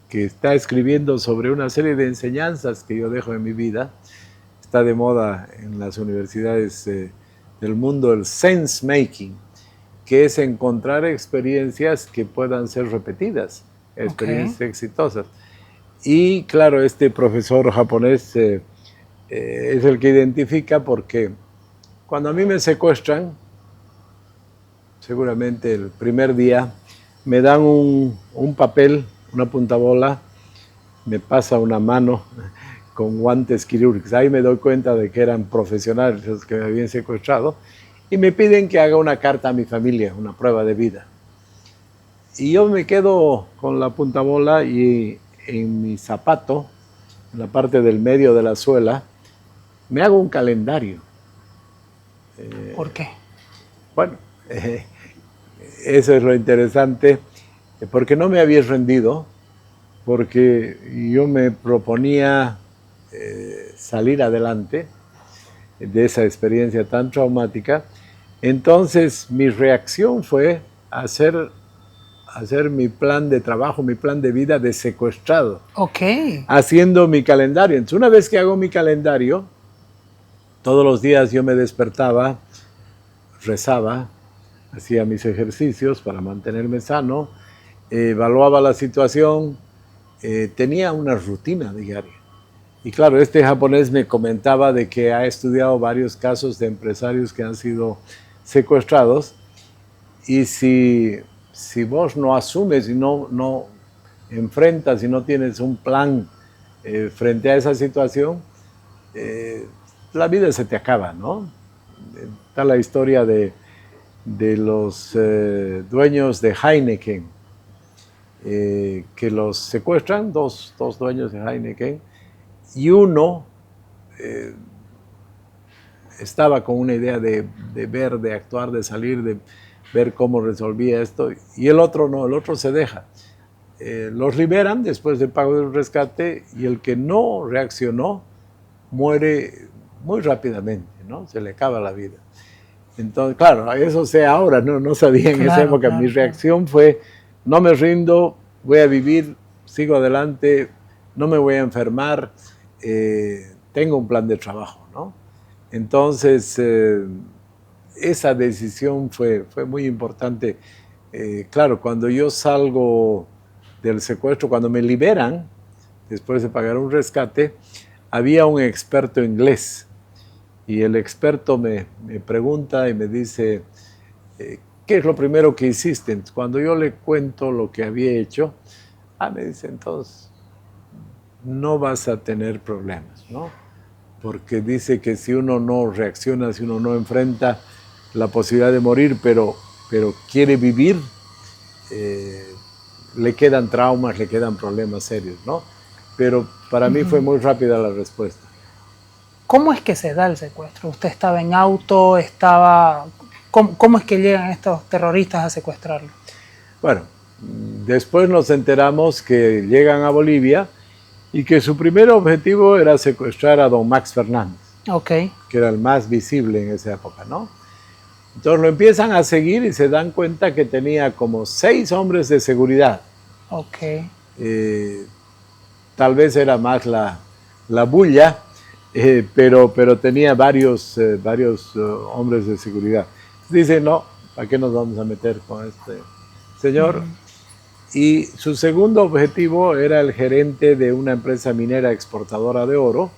está escribiendo sobre una serie de enseñanzas que yo dejo en mi vida. Está de moda en las universidades del mundo el sense making, que es encontrar experiencias que puedan ser repetidas, experiencias exitosas. Y claro, este profesor japonés es el que identifica, porque cuando a mí me secuestran, seguramente el primer día, me dan un papel, una puntabola, me pasa una mano con guantes quirúrgicos. Ahí me doy cuenta de que eran profesionales los que me habían secuestrado y me piden que haga una carta a mi familia, una prueba de vida. Y yo me quedo con la puntabola y en mi zapato, en la parte del medio de la suela, me hago un calendario. ¿Por qué? Bueno, eso es lo interesante, porque no me había rendido, porque yo me proponía salir adelante de esa experiencia tan traumática, Entonces mi reacción fue hacer mi plan de trabajo, mi plan de vida de secuestrado. Ok. Haciendo mi calendario. Entonces, una vez que hago mi calendario, todos los días yo me despertaba, rezaba, hacía mis ejercicios para mantenerme sano, evaluaba la situación, tenía una rutina diaria. Y claro, este japonés me comentaba de que ha estudiado varios casos de empresarios que han sido secuestrados, y si vos no asumes y no enfrentas y no tienes un plan frente a esa situación, la vida se te acaba, ¿no? Está la historia de los dueños de Heineken, que los secuestran, dos dueños de Heineken, y uno estaba con una idea de ver, de actuar, de salir, de ver cómo resolvía esto, y el otro no, el otro se deja. Los liberan después del pago del rescate, y el que no reaccionó muere muy rápidamente, ¿no? Se le acaba la vida. Entonces, claro, eso sé ahora, no sabía en esa época. Mi reacción fue, no me rindo, voy a vivir, sigo adelante, no me voy a enfermar, tengo un plan de trabajo, ¿no? Entonces, esa decisión fue muy importante. Claro, cuando yo salgo del secuestro, cuando me liberan, después de pagar un rescate, había un experto inglés, y el experto me pregunta y me dice, ¿qué es lo primero que hiciste? Entonces, cuando yo le cuento lo que había hecho, me dice, entonces, no vas a tener problemas, ¿no? Porque dice que si uno no reacciona, si uno no enfrenta la posibilidad de morir, pero quiere vivir, le quedan traumas, le quedan problemas serios, ¿no? Pero para mí fue muy rápida la respuesta. ¿Cómo es que se da el secuestro? ¿Usted estaba en auto? ¿Cómo es que llegan estos terroristas a secuestrarlo? Bueno, después nos enteramos que llegan a Bolivia y que su primer objetivo era secuestrar a don Max Fernández, que era el más visible en esa época, ¿no? Entonces lo empiezan a seguir y se dan cuenta que tenía como 6 hombres de seguridad. Tal vez era más la bulla, pero tenía varios hombres de seguridad. Dice, no, ¿para qué nos vamos a meter con este señor? Y su segundo objetivo era el gerente de una empresa minera exportadora de oro,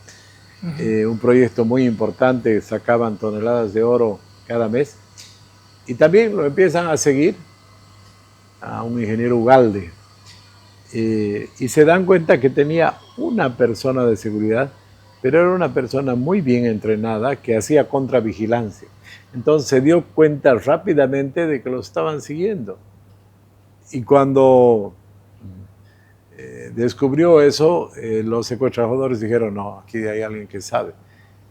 un proyecto muy importante, sacaban toneladas de oro cada mes. Y también lo empiezan a seguir a un ingeniero Ugalde, y se dan cuenta que tenía una persona de seguridad, pero era una persona muy bien entrenada que hacía contravigilancia. Entonces se dio cuenta rápidamente de que lo estaban siguiendo. Y cuando descubrió eso, los secuestradores dijeron, no, aquí hay alguien que sabe.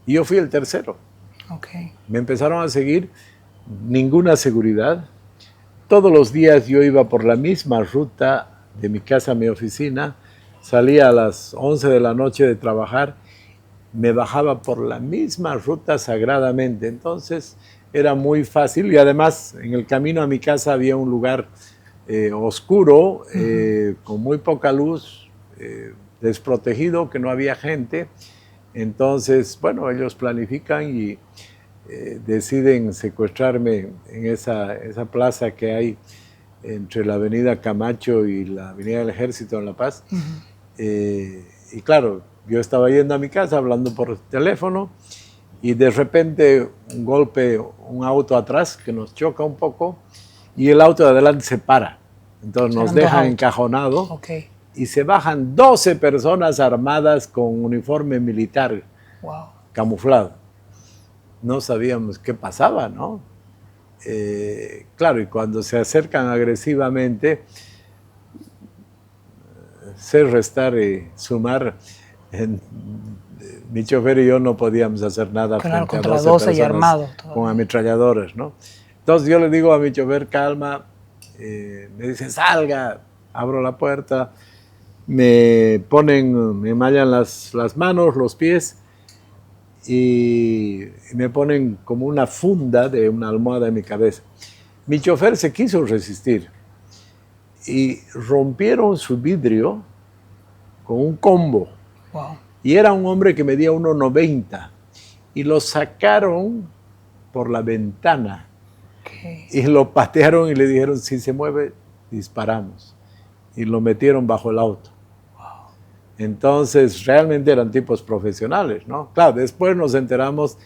Y yo fui el tercero. Me empezaron a seguir, ninguna seguridad. Todos los días yo iba por la misma ruta de mi casa a mi oficina, salía a las 11 de la noche de trabajar, me bajaba por la misma ruta sagradamente. Entonces era muy fácil, y además en el camino a mi casa había un lugar oscuro, con muy poca luz, desprotegido, que no había gente. Entonces, bueno, ellos planifican y deciden secuestrarme en esa plaza que hay entre la avenida Camacho y la avenida del Ejército en La Paz. Y claro, yo estaba yendo a mi casa hablando por teléfono, y de repente un golpe, un auto atrás que nos choca un poco, y el auto de adelante se para. Entonces nos dejan encajonados, y se bajan 12 personas armadas con uniforme militar, camuflado. No sabíamos qué pasaba, ¿no? Claro, y cuando se acercan agresivamente, sé restar y sumar, mi chofer y yo no podíamos hacer nada frente a 12 personas armados, con ametralladoras, ¿no? Entonces yo le digo a mi chofer, calma, me dice, salga, abro la puerta, me mallan las manos, los pies, y me ponen como una funda de una almohada en mi cabeza. Mi chofer se quiso resistir y rompieron su vidrio con un combo. Wow. Y era un hombre que medía 1,90 y lo sacaron por la ventana. Okay. Y lo patearon y le dijeron, si se mueve, disparamos. Y lo metieron bajo el auto. Wow. Entonces, realmente eran tipos profesionales, ¿no? Claro, después nos enteramos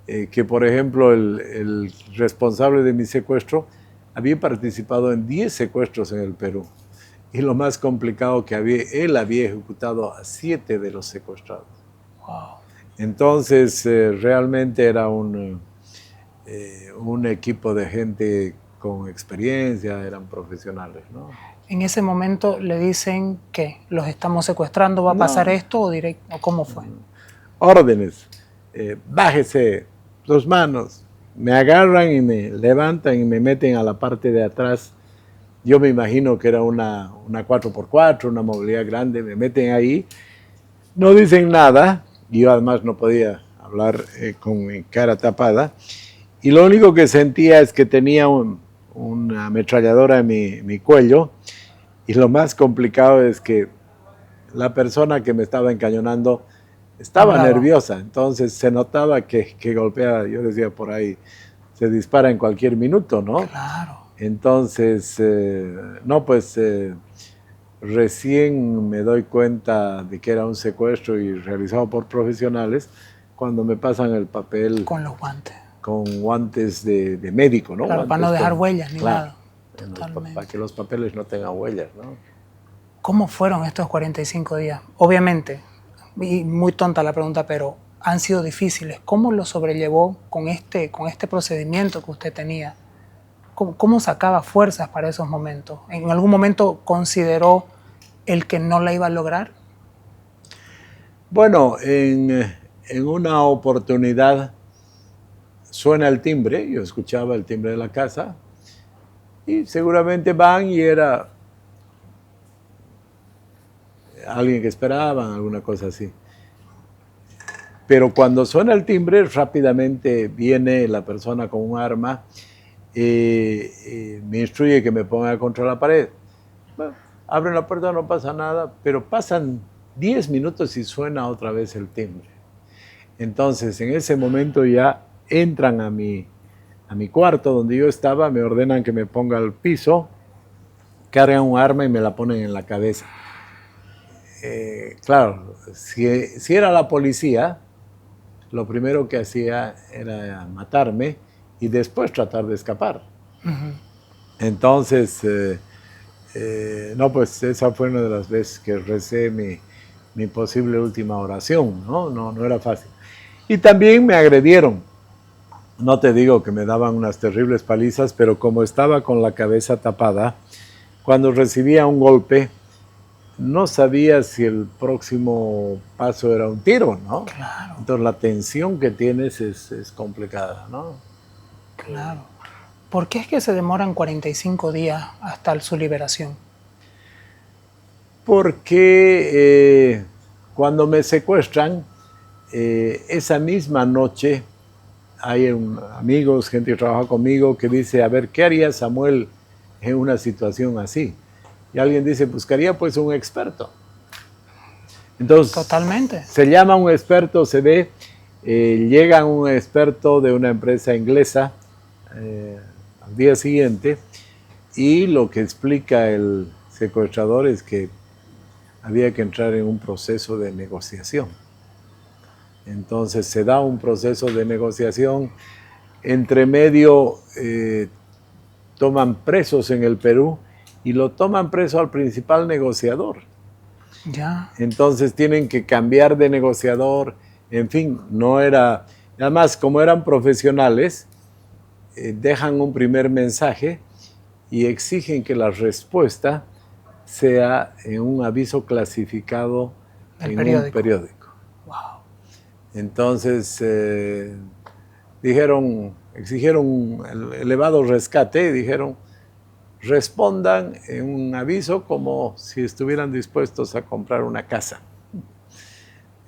que, por ejemplo, el responsable de mi secuestro había participado en 10 secuestros en el Perú. Y lo más complicado que él había ejecutado a 7 de los secuestrados. Wow. Entonces, realmente era un equipo de gente con experiencia, eran profesionales, ¿no? En ese momento le dicen que los estamos secuestrando, ¿va a pasar esto o directo? ¿Cómo fue? Órdenes, bájese, sus manos. Me agarran y me levantan y me meten a la parte de atrás. Yo me imagino que era una 4x4, una movilidad grande, me meten ahí, no dicen nada, y yo además no podía hablar con mi cara tapada, y lo único que sentía es que tenía una ametralladora en mi cuello, y lo más complicado es que la persona que me estaba encañonando estaba nerviosa, entonces se notaba que golpeaba, yo decía por ahí, se dispara en cualquier minuto, ¿no? Claro. Entonces, recién me doy cuenta de que era un secuestro y realizado por profesionales cuando me pasan el papel. Con los guantes. Con guantes de médico, ¿no? Claro, guantes para no dejar huellas ni nada. Para que los papeles no tengan huellas, ¿no? ¿Cómo fueron estos 45 días? Obviamente, y muy tonta la pregunta, pero han sido difíciles. ¿Cómo lo sobrellevó con este procedimiento que usted tenía? ¿Cómo sacaba fuerzas para esos momentos? ¿En algún momento consideró el que no la iba a lograr? Bueno, en una oportunidad suena el timbre, yo escuchaba el timbre de la casa, y seguramente van y era alguien que esperaban, alguna cosa así. Pero cuando suena el timbre, rápidamente viene la persona con un arma, me instruye que me ponga contra la pared. Bueno, abren la puerta, no pasa nada, pero pasan 10 minutos y suena otra vez el timbre. Entonces, en ese momento ya entran a mi cuarto donde yo estaba, me ordenan que me ponga al piso, cargan un arma y me la ponen en la cabeza. Claro, si era la policía, lo primero que hacía era matarme y después tratar de escapar. Uh-huh. Entonces, pues esa fue una de las veces que recé mi posible última oración, ¿no? No era fácil. Y también me agredieron. No te digo que me daban unas terribles palizas, pero como estaba con la cabeza tapada, cuando recibía un golpe, no sabía si el próximo paso era un tiro, ¿no? Claro. Entonces la tensión que tienes es complicada, ¿no? Claro. ¿Por qué es que se demoran 45 días hasta su liberación? Porque cuando me secuestran, esa misma noche hay amigos, gente que trabaja conmigo, que dice, a ver, ¿qué haría Samuel en una situación así? Y alguien dice, buscaría pues un experto. Entonces, totalmente. Se llama un experto, se ve, llega un experto de una empresa inglesa al día siguiente, y lo que explica el secuestrador es que había que entrar en un proceso de negociación. Entonces se da un proceso de negociación, entre medio toman presos en el Perú y lo toman preso al principal negociador. Ya. Entonces tienen que cambiar de negociador, en fin, no era... Además, como eran profesionales, dejan un primer mensaje y exigen que la respuesta sea en un aviso clasificado en un periódico. Wow. Entonces exigieron un elevado rescate y dijeron, respondan en un aviso como si estuvieran dispuestos a comprar una casa.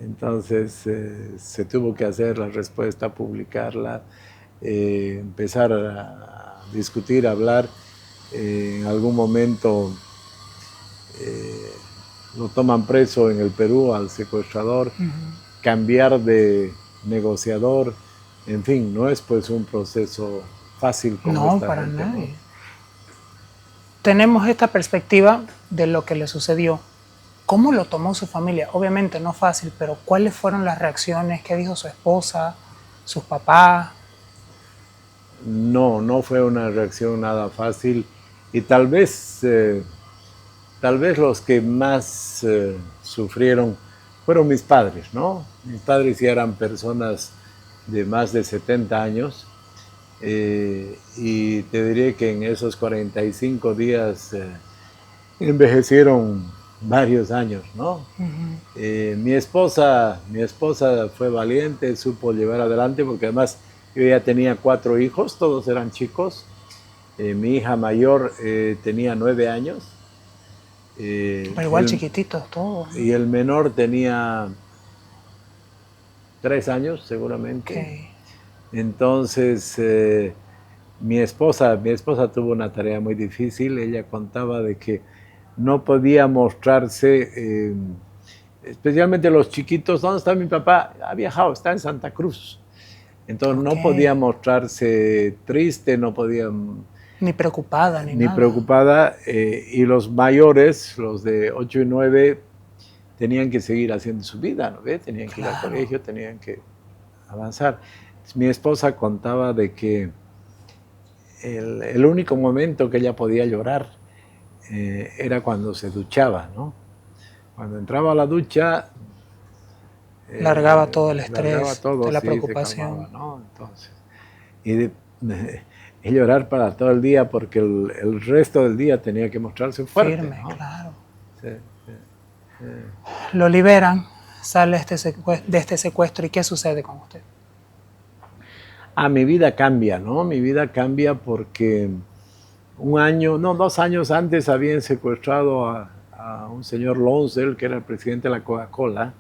Entonces se tuvo que hacer la respuesta, publicarla, empezar a discutir, a hablar. En algún momento lo toman preso en el Perú al secuestrador, cambiar de negociador, en fin, no es pues un proceso fácil como No, esta para gente, nadie. ¿no? Tenemos esta perspectiva de lo que le sucedió. ¿Cómo lo tomó su familia? Obviamente no fácil, pero ¿cuáles fueron las reacciones? ¿Qué dijo su esposa, sus papás? No fue una reacción nada fácil y tal vez los que más sufrieron fueron mis padres, ¿no? Mis padres ya eran personas de más de 70 años y te diré que en esos 45 días envejecieron varios años, ¿no? Mi esposa fue valiente, supo llevar adelante porque además yo ya tenía 4 hijos, todos eran chicos. Mi hija mayor tenía 9 años. Pero igual chiquititos todos. Y el menor tenía 3 años seguramente. Okay. Entonces mi esposa tuvo una tarea muy difícil. Ella contaba de que no podía mostrarse, especialmente los chiquitos. ¿Dónde está mi papá? Ha viajado, está en Santa Cruz. Entonces no podía mostrarse triste, no podía... Ni preocupada, ni nada. preocupada. Y los mayores, los de 8 y 9, tenían que seguir haciendo su vida, ¿no ves? Tenían que ir al colegio, tenían que avanzar. Mi esposa contaba de que el único momento que ella podía llorar era cuando se duchaba, ¿no? Cuando entraba a la ducha... largaba todo el estrés, largaba todo, toda la sí, preocupación. se calmaba, ¿no? Entonces, y llorar para todo el día porque el resto del día tenía que mostrarse fuerte. Firme, ¿no? claro. Sí. Lo liberan, sale de este secuestro y ¿qué sucede con usted? Mi vida cambia, ¿no? Mi vida cambia porque 2 años antes habían secuestrado a un señor Lonsdale, que era el presidente de la Coca-Cola,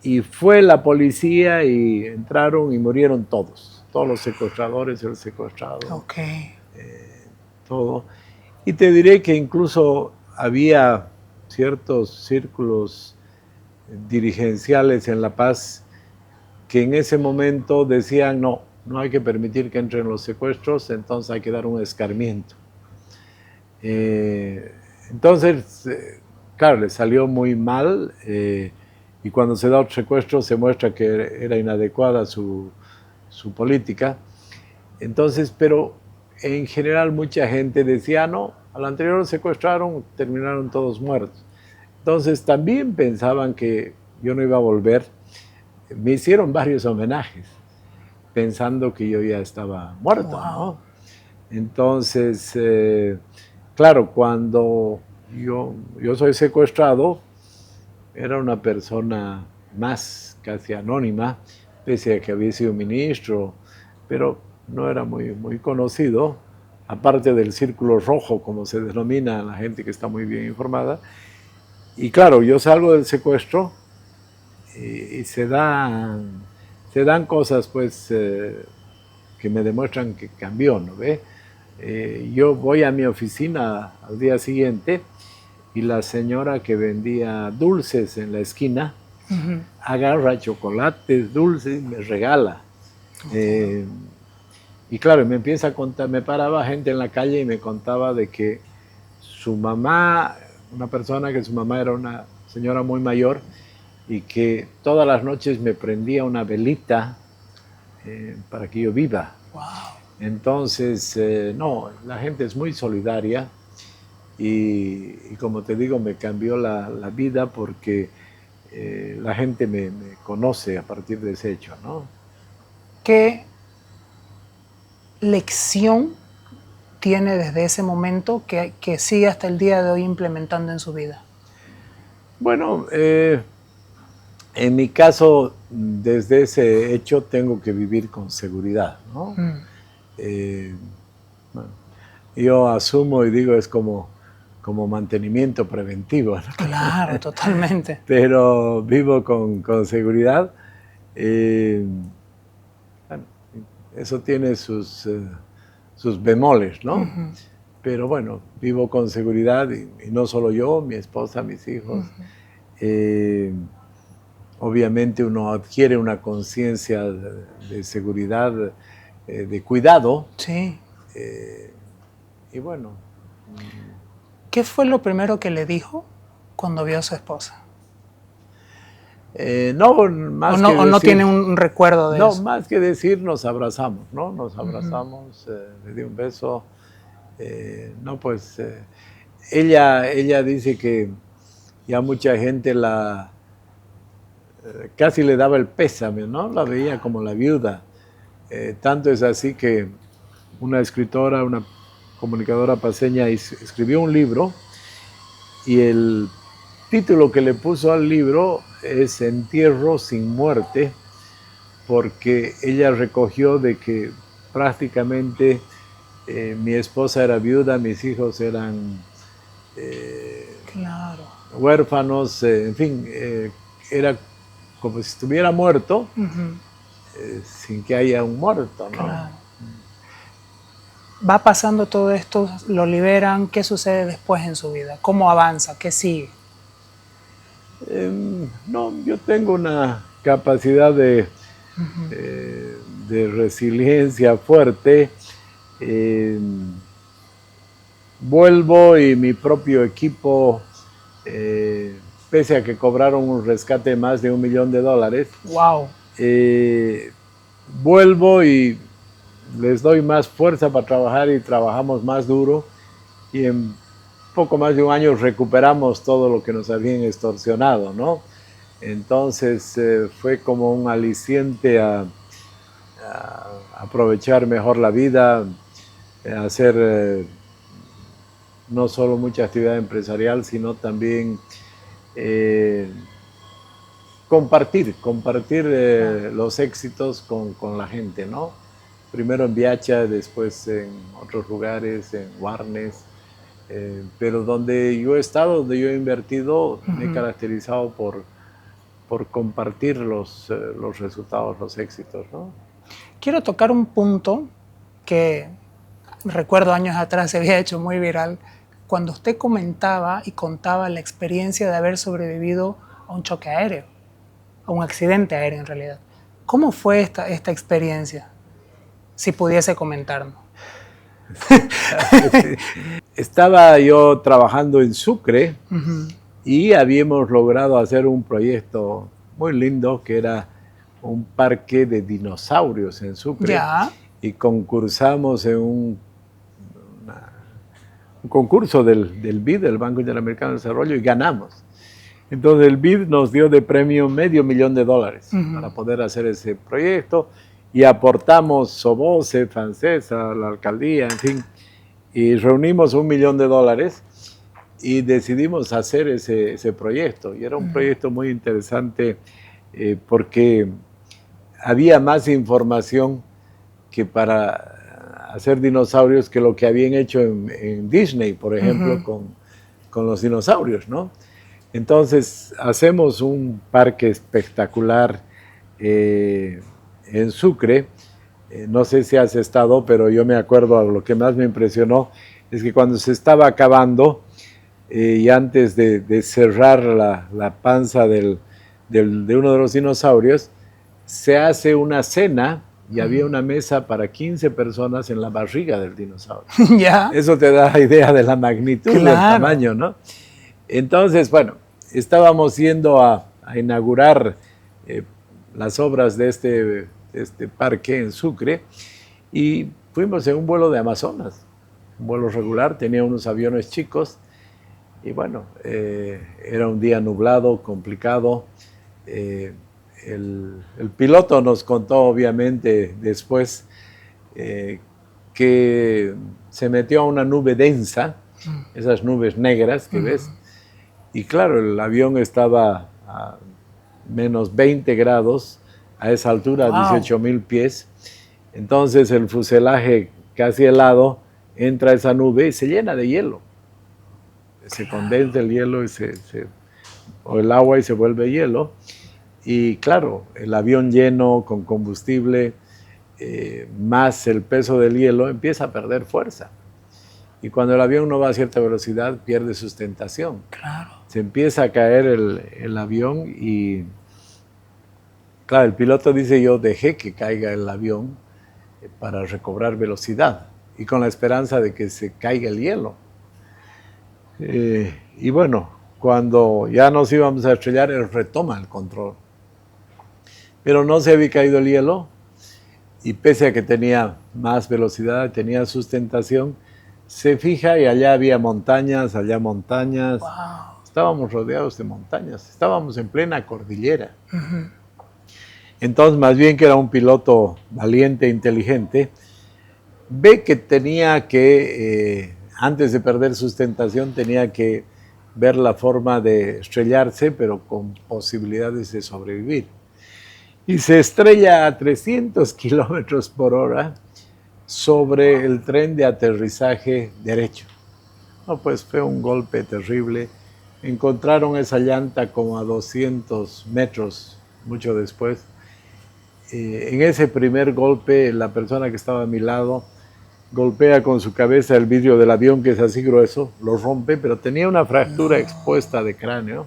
y fue la policía y entraron y murieron todos los secuestradores, el secuestrado, todo. Y te diré que incluso había ciertos círculos dirigenciales en La Paz que en ese momento decían no hay que permitir que entren los secuestros, entonces hay que dar un escarmiento. Entonces, claro, le salió muy mal y cuando se da otro secuestro se muestra que era inadecuada su política. Entonces, pero en general mucha gente decía, no, al anterior lo secuestraron, terminaron todos muertos. Entonces también pensaban que yo no iba a volver. Me hicieron varios homenajes, pensando que yo ya estaba muerto, ¿no? Entonces, claro, cuando yo soy secuestrado, era una persona más casi anónima, pese a que había sido ministro, pero no era muy conocido, aparte del círculo rojo, como se denomina a la gente que está muy bien informada. Y claro, yo salgo del secuestro y se dan cosas pues que me demuestran que cambió, ¿no ve? Yo voy a mi oficina al día siguiente y la señora que vendía dulces en la esquina agarra chocolates, dulces y me regala. Y claro, me empieza a contar, me paraba gente en la calle y me contaba de que su mamá, una persona que su mamá era una señora muy mayor y que todas las noches me prendía una velita para que yo viva. Wow. Entonces, no, la gente es muy solidaria y como te digo, me cambió la vida porque la gente me conoce a partir de ese hecho, ¿no? ¿Qué lección tiene desde ese momento que sigue hasta el día de hoy implementando en su vida? Bueno, en mi caso, desde ese hecho tengo que vivir con seguridad, ¿no? Bueno, yo asumo y digo, es como como mantenimiento preventivo, ¿no? Claro, totalmente. Pero vivo con seguridad. Bueno, eso tiene sus bemoles, ¿no? Uh-huh. Pero bueno, vivo con seguridad y no solo yo, mi esposa, mis hijos. Uh-huh. Obviamente uno adquiere una conciencia de seguridad, de cuidado. Sí. Y bueno. ¿Qué fue lo primero que le dijo cuando vio a su esposa? No, más o no, que decir, ¿o no tiene un recuerdo de eso? No, más que decir, nos abrazamos, ¿no? Nos abrazamos, le di un beso. No, pues ella dice que ya mucha gente casi le daba el pésame, ¿no? La veía como la viuda. Tanto es así que una escritora, una comunicadora paceña escribió un libro y el título que le puso al libro es Entierro sin muerte, porque ella recogió de que prácticamente mi esposa era viuda, mis hijos eran claro. huérfanos, en fin, era como si estuviera muerto, sin que haya un muerto, ¿no? Claro. Va pasando todo esto, lo liberan, ¿qué sucede después en su vida? ¿Cómo avanza? ¿Qué sigue? No, yo tengo una capacidad de resiliencia fuerte. Vuelvo y mi propio equipo, pese a que cobraron un rescate de más de $1 millón. ¡Wow! Vuelvo y les doy más fuerza para trabajar y trabajamos más duro y en poco más de un año recuperamos todo lo que nos habían extorsionado, ¿no? Entonces fue como un aliciente a aprovechar mejor la vida, a hacer no solo mucha actividad empresarial, sino también compartir los éxitos con la gente, ¿no? Primero en Viacha, después en otros lugares, en Warnes, pero donde yo he estado, donde yo he invertido, me he caracterizado por compartir los resultados, los éxitos, ¿no? Quiero tocar un punto que recuerdo años atrás se había hecho muy viral, cuando usted comentaba y contaba la experiencia de haber sobrevivido a un choque aéreo, a un accidente aéreo en realidad. ¿Cómo fue esta experiencia? Si pudiese comentarnos. Estaba yo trabajando en Sucre y habíamos logrado hacer un proyecto muy lindo que era un parque de dinosaurios en Sucre. Ya. Y concursamos en un concurso del BID, del Banco Interamericano de Desarrollo, y ganamos. Entonces el BID nos dio de premio $500 000 para poder hacer ese proyecto y aportamos Soboce, Francesa, la alcaldía, en fin, y reunimos $1 millón y decidimos hacer ese proyecto. Y era un proyecto muy interesante porque había más información que para hacer dinosaurios que lo que habían hecho en Disney, por ejemplo, con los dinosaurios, ¿no? Entonces, hacemos un parque espectacular en Sucre. No sé si has estado, pero yo me acuerdo, lo que más me impresionó es que cuando se estaba acabando y antes de cerrar la panza de uno de los dinosaurios, se hace una cena y había una mesa para 15 personas en la barriga del dinosaurio. ¿Ya? Eso te da idea de la magnitud del tamaño, ¿no? Entonces, bueno, estábamos yendo a inaugurar las obras de este parque en Sucre y fuimos en un vuelo de Amazonas, un vuelo regular, tenía unos aviones chicos y bueno, era un día nublado, complicado. El piloto nos contó obviamente después que se metió a una nube densa, esas nubes negras que ves, y claro, el avión estaba a menos 20 grados, a esa altura, 18,000 pies, entonces el fuselaje casi helado, entra esa nube y se llena de hielo. se condensa el hielo o el agua y se vuelve hielo. Y claro, el avión lleno con combustible, más el peso del hielo, empieza a perder fuerza. Y cuando el avión no va a cierta velocidad, pierde sustentación. Claro. Se empieza a caer el avión y, claro, el piloto dice, yo dejé que caiga el avión para recobrar velocidad y con la esperanza de que se caiga el hielo. Y bueno, cuando ya nos íbamos a estrellar, él retoma el control. Pero no se había caído el hielo y pese a que tenía más velocidad, tenía sustentación, se fija y allá había montañas, allá montañas. Wow. Estábamos rodeados de montañas, estábamos en plena cordillera. Entonces, más bien que era un piloto valiente e inteligente, ve que tenía que, antes de perder sustentación, tenía que ver la forma de estrellarse, pero con posibilidades de sobrevivir. Y se estrella a 300 kilómetros por hora sobre el tren de aterrizaje derecho. No, pues fue un golpe terrible. Encontraron esa llanta como a 200 metros, mucho después. En ese primer golpe, la persona que estaba a mi lado golpea con su cabeza el vidrio del avión, que es así grueso, lo rompe, pero tenía una fractura expuesta de cráneo.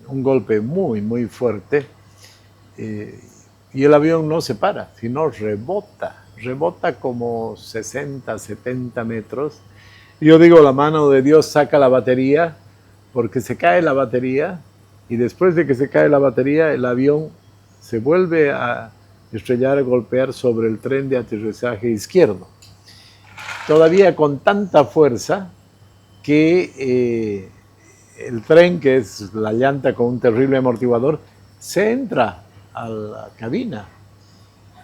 Un golpe muy, muy fuerte. Y el avión no se para, sino rebota como 60, 70 metros. Y yo digo, la mano de Dios saca la batería, porque se cae la batería, y después de que se cae la batería, el avión se vuelve a estrellar, a golpear sobre el tren de aterrizaje izquierdo. Todavía con tanta fuerza que el tren, que es la llanta con un terrible amortiguador, se entra a la cabina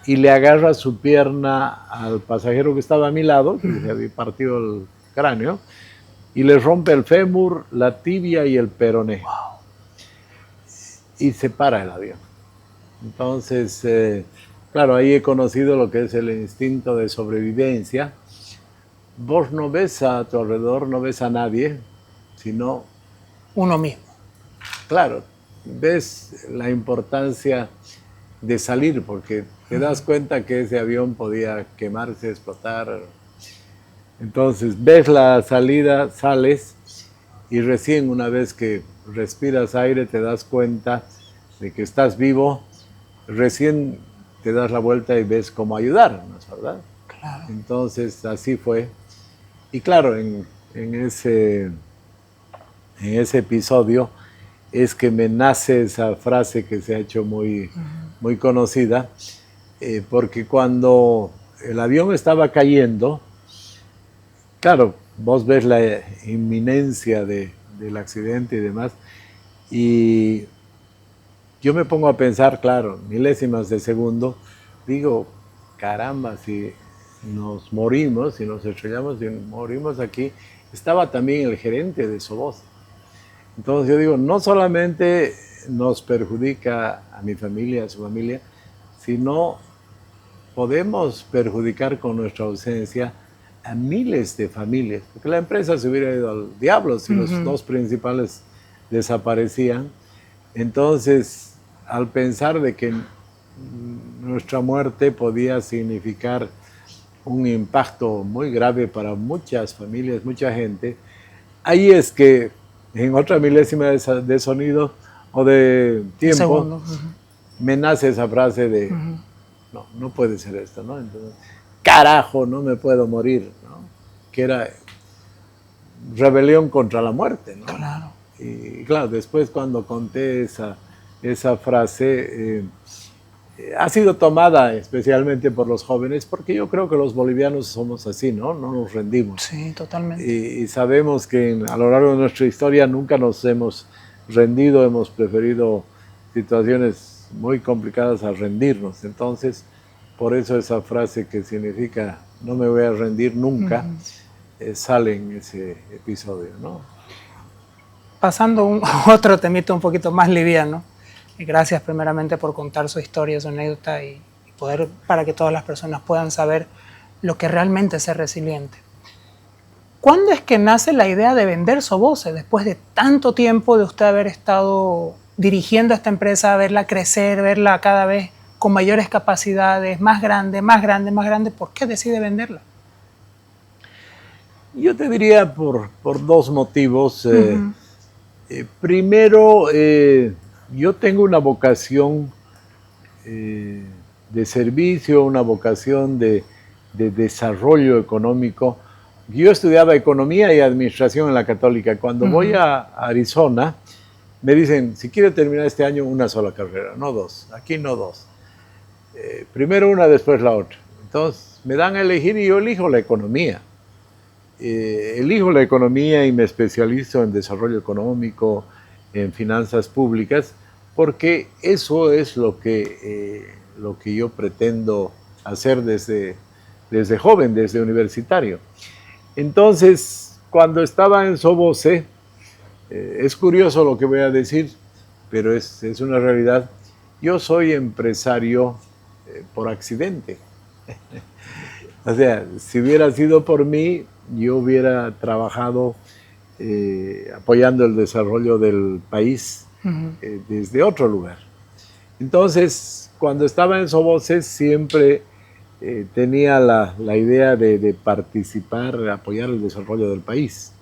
y le agarra su pierna al pasajero que estaba a mi lado, que se había partido el cráneo, y le rompe el fémur, la tibia y el peroné. Wow. Y se para el avión. Entonces, claro, ahí he conocido lo que es el instinto de sobrevivencia. Vos no ves a tu alrededor, no ves a nadie, sino uno mismo. Claro, ves la importancia de salir, porque te das cuenta que ese avión podía quemarse, explotar. Entonces ves la salida, sales y recién una vez que respiras aire te das cuenta de que estás vivo, recién te das la vuelta y ves cómo ayudar, ¿no es verdad? Claro. Entonces así fue. Y claro, en ese episodio es que me nace esa frase que se ha hecho muy conocida, porque cuando el avión estaba cayendo, claro, vos ves la inminencia del accidente y demás, y yo me pongo a pensar, claro, milésimas de segundo, digo, caramba, si nos morimos, si nos estrellamos, si morimos aquí, estaba también el gerente de Sobosa. Entonces yo digo, no solamente nos perjudica a mi familia, a su familia, sino podemos perjudicar con nuestra ausencia a miles de familias, porque la empresa se hubiera ido al diablo si los dos principales desaparecían. Entonces, al pensar de que nuestra muerte podía significar un impacto muy grave para muchas familias, mucha gente, ahí es que en otra milésima de sonido o de tiempo, me nace esa frase de, no puede ser esto, ¿no? Entonces, carajo, no me puedo morir, ¿no? Que era rebelión contra la muerte, ¿no? Claro. Y claro, después cuando conté esa frase, ha sido tomada especialmente por los jóvenes, porque yo creo que los bolivianos somos así, ¿no? No nos rendimos. Sí, totalmente. Y sabemos que a lo largo de nuestra historia nunca nos hemos rendido, hemos preferido situaciones muy complicadas a rendirnos. Entonces, por eso esa frase que significa no me voy a rendir nunca, sale en ese episodio, ¿no? Pasando otro temito un poquito más liviano. Gracias primeramente por contar su historia, su anécdota y poder, para que todas las personas puedan saber lo que realmente es ser resiliente. ¿Cuándo es que nace la idea de vender Soboce? Después de tanto tiempo de usted haber estado dirigiendo esta empresa, verla crecer, verla cada vez con mayores capacidades, más grande, más grande, más grande, ¿por qué decide venderla? Yo te diría por dos motivos. Primero, yo tengo una vocación de servicio, una vocación de desarrollo económico. Yo estudiaba economía y administración en la Católica. Cuando voy a Arizona, me dicen, si quiere terminar este año, una sola carrera, no dos. Aquí no dos. Primero una, después la otra. Entonces, me dan a elegir y yo elijo la economía. Elijo la economía y me especializo en desarrollo económico, en finanzas públicas, porque eso es lo que yo pretendo hacer desde joven, desde universitario. Entonces, cuando estaba en Soboce, es curioso lo que voy a decir, pero es una realidad. Yo soy empresario por accidente. O sea, si hubiera sido por mí, yo hubiera trabajado apoyando el desarrollo del país desde otro lugar. Entonces, cuando estaba en Soboce, siempre tenía la idea de participar, apoyar el desarrollo del país.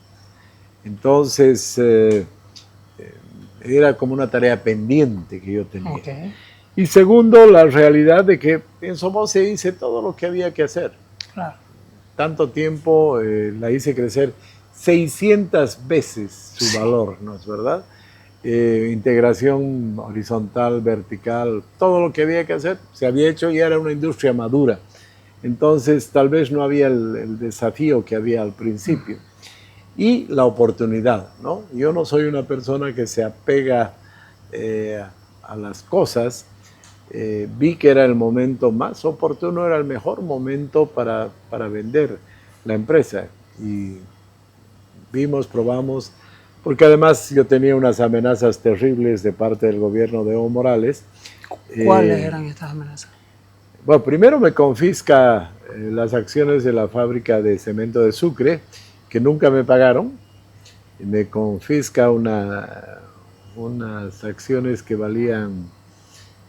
Entonces, era como una tarea pendiente que yo tenía. Okay. Y segundo, la realidad de que en Soboce hice todo lo que había que hacer. Claro. Tanto tiempo la hice crecer 600 veces su valor, ¿no es verdad? Integración horizontal, vertical, todo lo que había que hacer se había hecho y era una industria madura. Entonces tal vez no había el desafío que había al principio. Y la oportunidad, ¿no? Yo no soy una persona que se apega a las cosas. Vi que era el momento más oportuno, era el mejor momento para vender la empresa. Y vimos, probamos, porque además yo tenía unas amenazas terribles de parte del gobierno de Evo Morales. ¿Cuáles eran estas amenazas? Bueno, primero me confisca las acciones de la fábrica de cemento de Sucre, que nunca me pagaron. Me confisca unas acciones que valían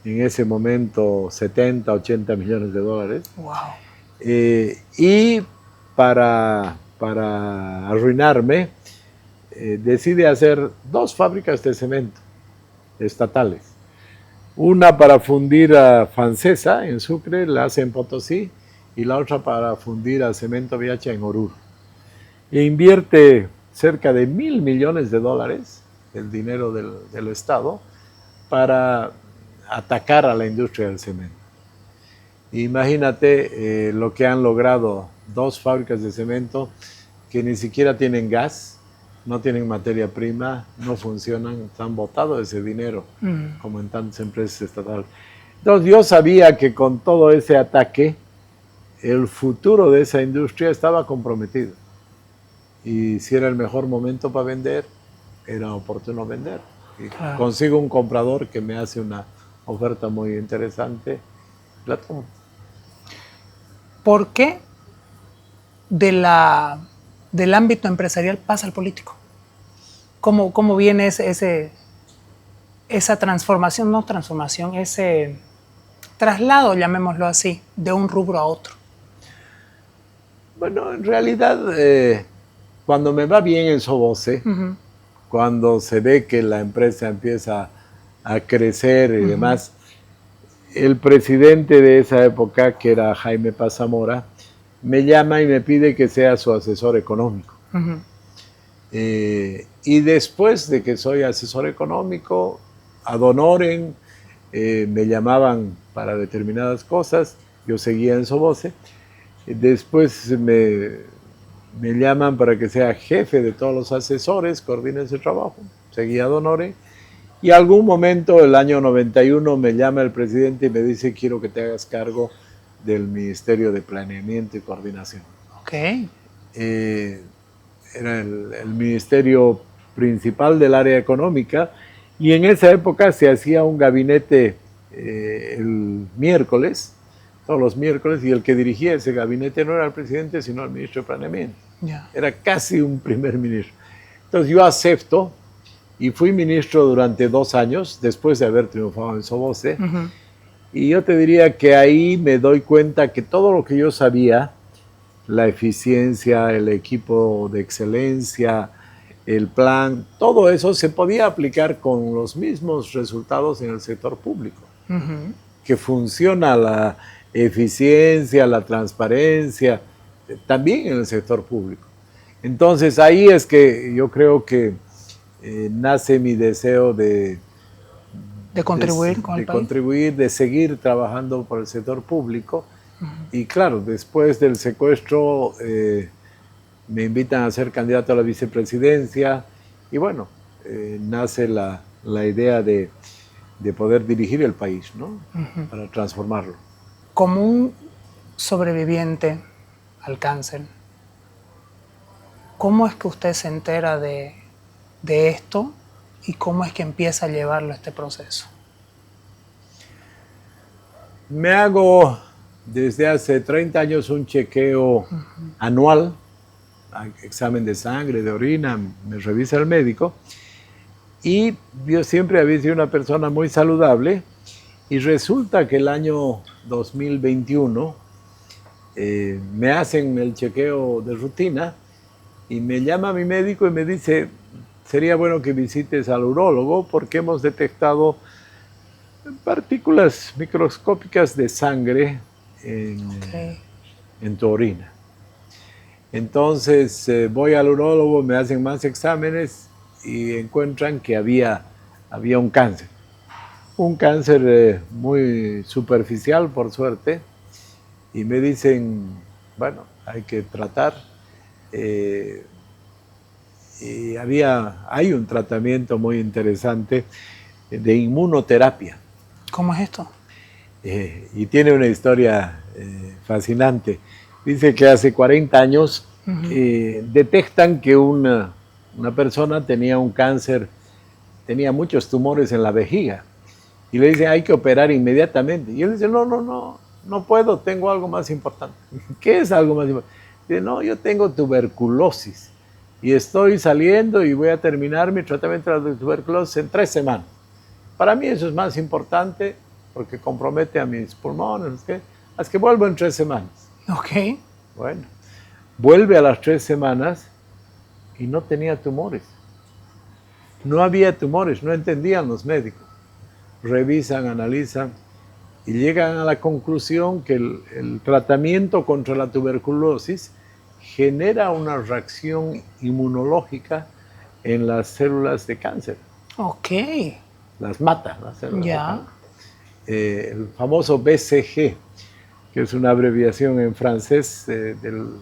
en ese momento 70, 80 millones de dólares. Wow. Y para arruinarme, decide hacer 2 fábricas de cemento estatales. Una para fundir a Fancesa en Sucre, la hace en Potosí, y la otra para fundir a Cemento Viacha en Oruro. E invierte cerca de $1.000 millones, el dinero del Estado, para atacar a la industria del cemento. Imagínate lo que han logrado 2 fábricas de cemento que ni siquiera tienen gas, no tienen materia prima, no funcionan, han botado ese dinero, como en tantas empresas estatales. Entonces yo sabía que con todo ese ataque, el futuro de esa industria estaba comprometido. Y si era el mejor momento para vender, era oportuno vender. Y consigo un comprador que me hace una oferta muy interesante, la tomo. ¿Por qué del ámbito empresarial pasa al político? ¿Cómo viene esa transformación, no transformación, ese traslado, llamémoslo así, de un rubro a otro? Bueno, en realidad, cuando me va bien en Soboce, cuando se ve que la empresa empieza a crecer y demás, el presidente de esa época, que era Jaime Paz Zamora, me llama y me pide que sea su asesor económico. Y después de que soy asesor económico, ad honorem, me llamaban para determinadas cosas, yo seguía en Soboce. Después me llaman para que sea jefe de todos los asesores, coordine ese trabajo, seguía ad honorem. Y algún momento, el año 91, me llama el presidente y me dice, quiero que te hagas cargo del Ministerio de Planeamiento y Coordinación. Okay. Era el ministerio principal del área económica, y en esa época se hacía un gabinete el miércoles, todos los miércoles, y el que dirigía ese gabinete no era el presidente, sino el ministro de Planeamiento. Era casi un primer ministro. Entonces yo acepto y fui ministro durante 2 años, después de haber triunfado en Soboce. Y yo te diría que ahí me doy cuenta que todo lo que yo sabía, la eficiencia, el equipo de excelencia, el plan, todo eso se podía aplicar con los mismos resultados en el sector público. Que funciona la eficiencia, la transparencia, también en el sector público. Entonces ahí es que yo creo que nace mi deseo de contribuir con el país. Contribuir, de seguir trabajando por el sector público. Y claro, después del secuestro me invitan a ser candidato a la vicepresidencia y bueno, nace la idea de poder dirigir el país, ¿no? Para transformarlo. Como un sobreviviente al cáncer, ¿cómo es que usted se entera de esto y cómo es que empieza a llevarlo a este proceso? Me hago desde hace 30 años un chequeo anual, examen de sangre, de orina, me revisa el médico, y yo siempre había sido una persona muy saludable, y resulta que el año 2021 me hacen el chequeo de rutina y me llama mi médico y me dice, sería bueno que visites al urólogo porque hemos detectado partículas microscópicas de sangre en tu orina. Entonces voy al urólogo, me hacen más exámenes y encuentran que había un cáncer. Un cáncer muy superficial, por suerte, y me dicen, bueno, hay que tratar. Y hay un tratamiento muy interesante de inmunoterapia. ¿Cómo es esto? Y tiene una historia fascinante. Dice que hace 40 años detectan que una persona tenía un cáncer, tenía muchos tumores en la vejiga. Y le dicen, hay que operar inmediatamente. Y él dice, no puedo, tengo algo más importante. ¿Qué es algo más importante? Dice, no, yo tengo tuberculosis. Y estoy saliendo y voy a terminar mi tratamiento de la tuberculosis en 3 semanas. Para mí eso es más importante porque compromete a mis pulmones. Haz que vuelvo en 3 semanas. Ok. Bueno, vuelve a las 3 semanas y no tenía tumores. No había tumores, no entendían los médicos. Revisan, analizan y llegan a la conclusión que el tratamiento contra la tuberculosis genera una reacción inmunológica en las células de cáncer. Ok. Las mata, las células de cáncer. El famoso BCG, que es una abreviación en francés del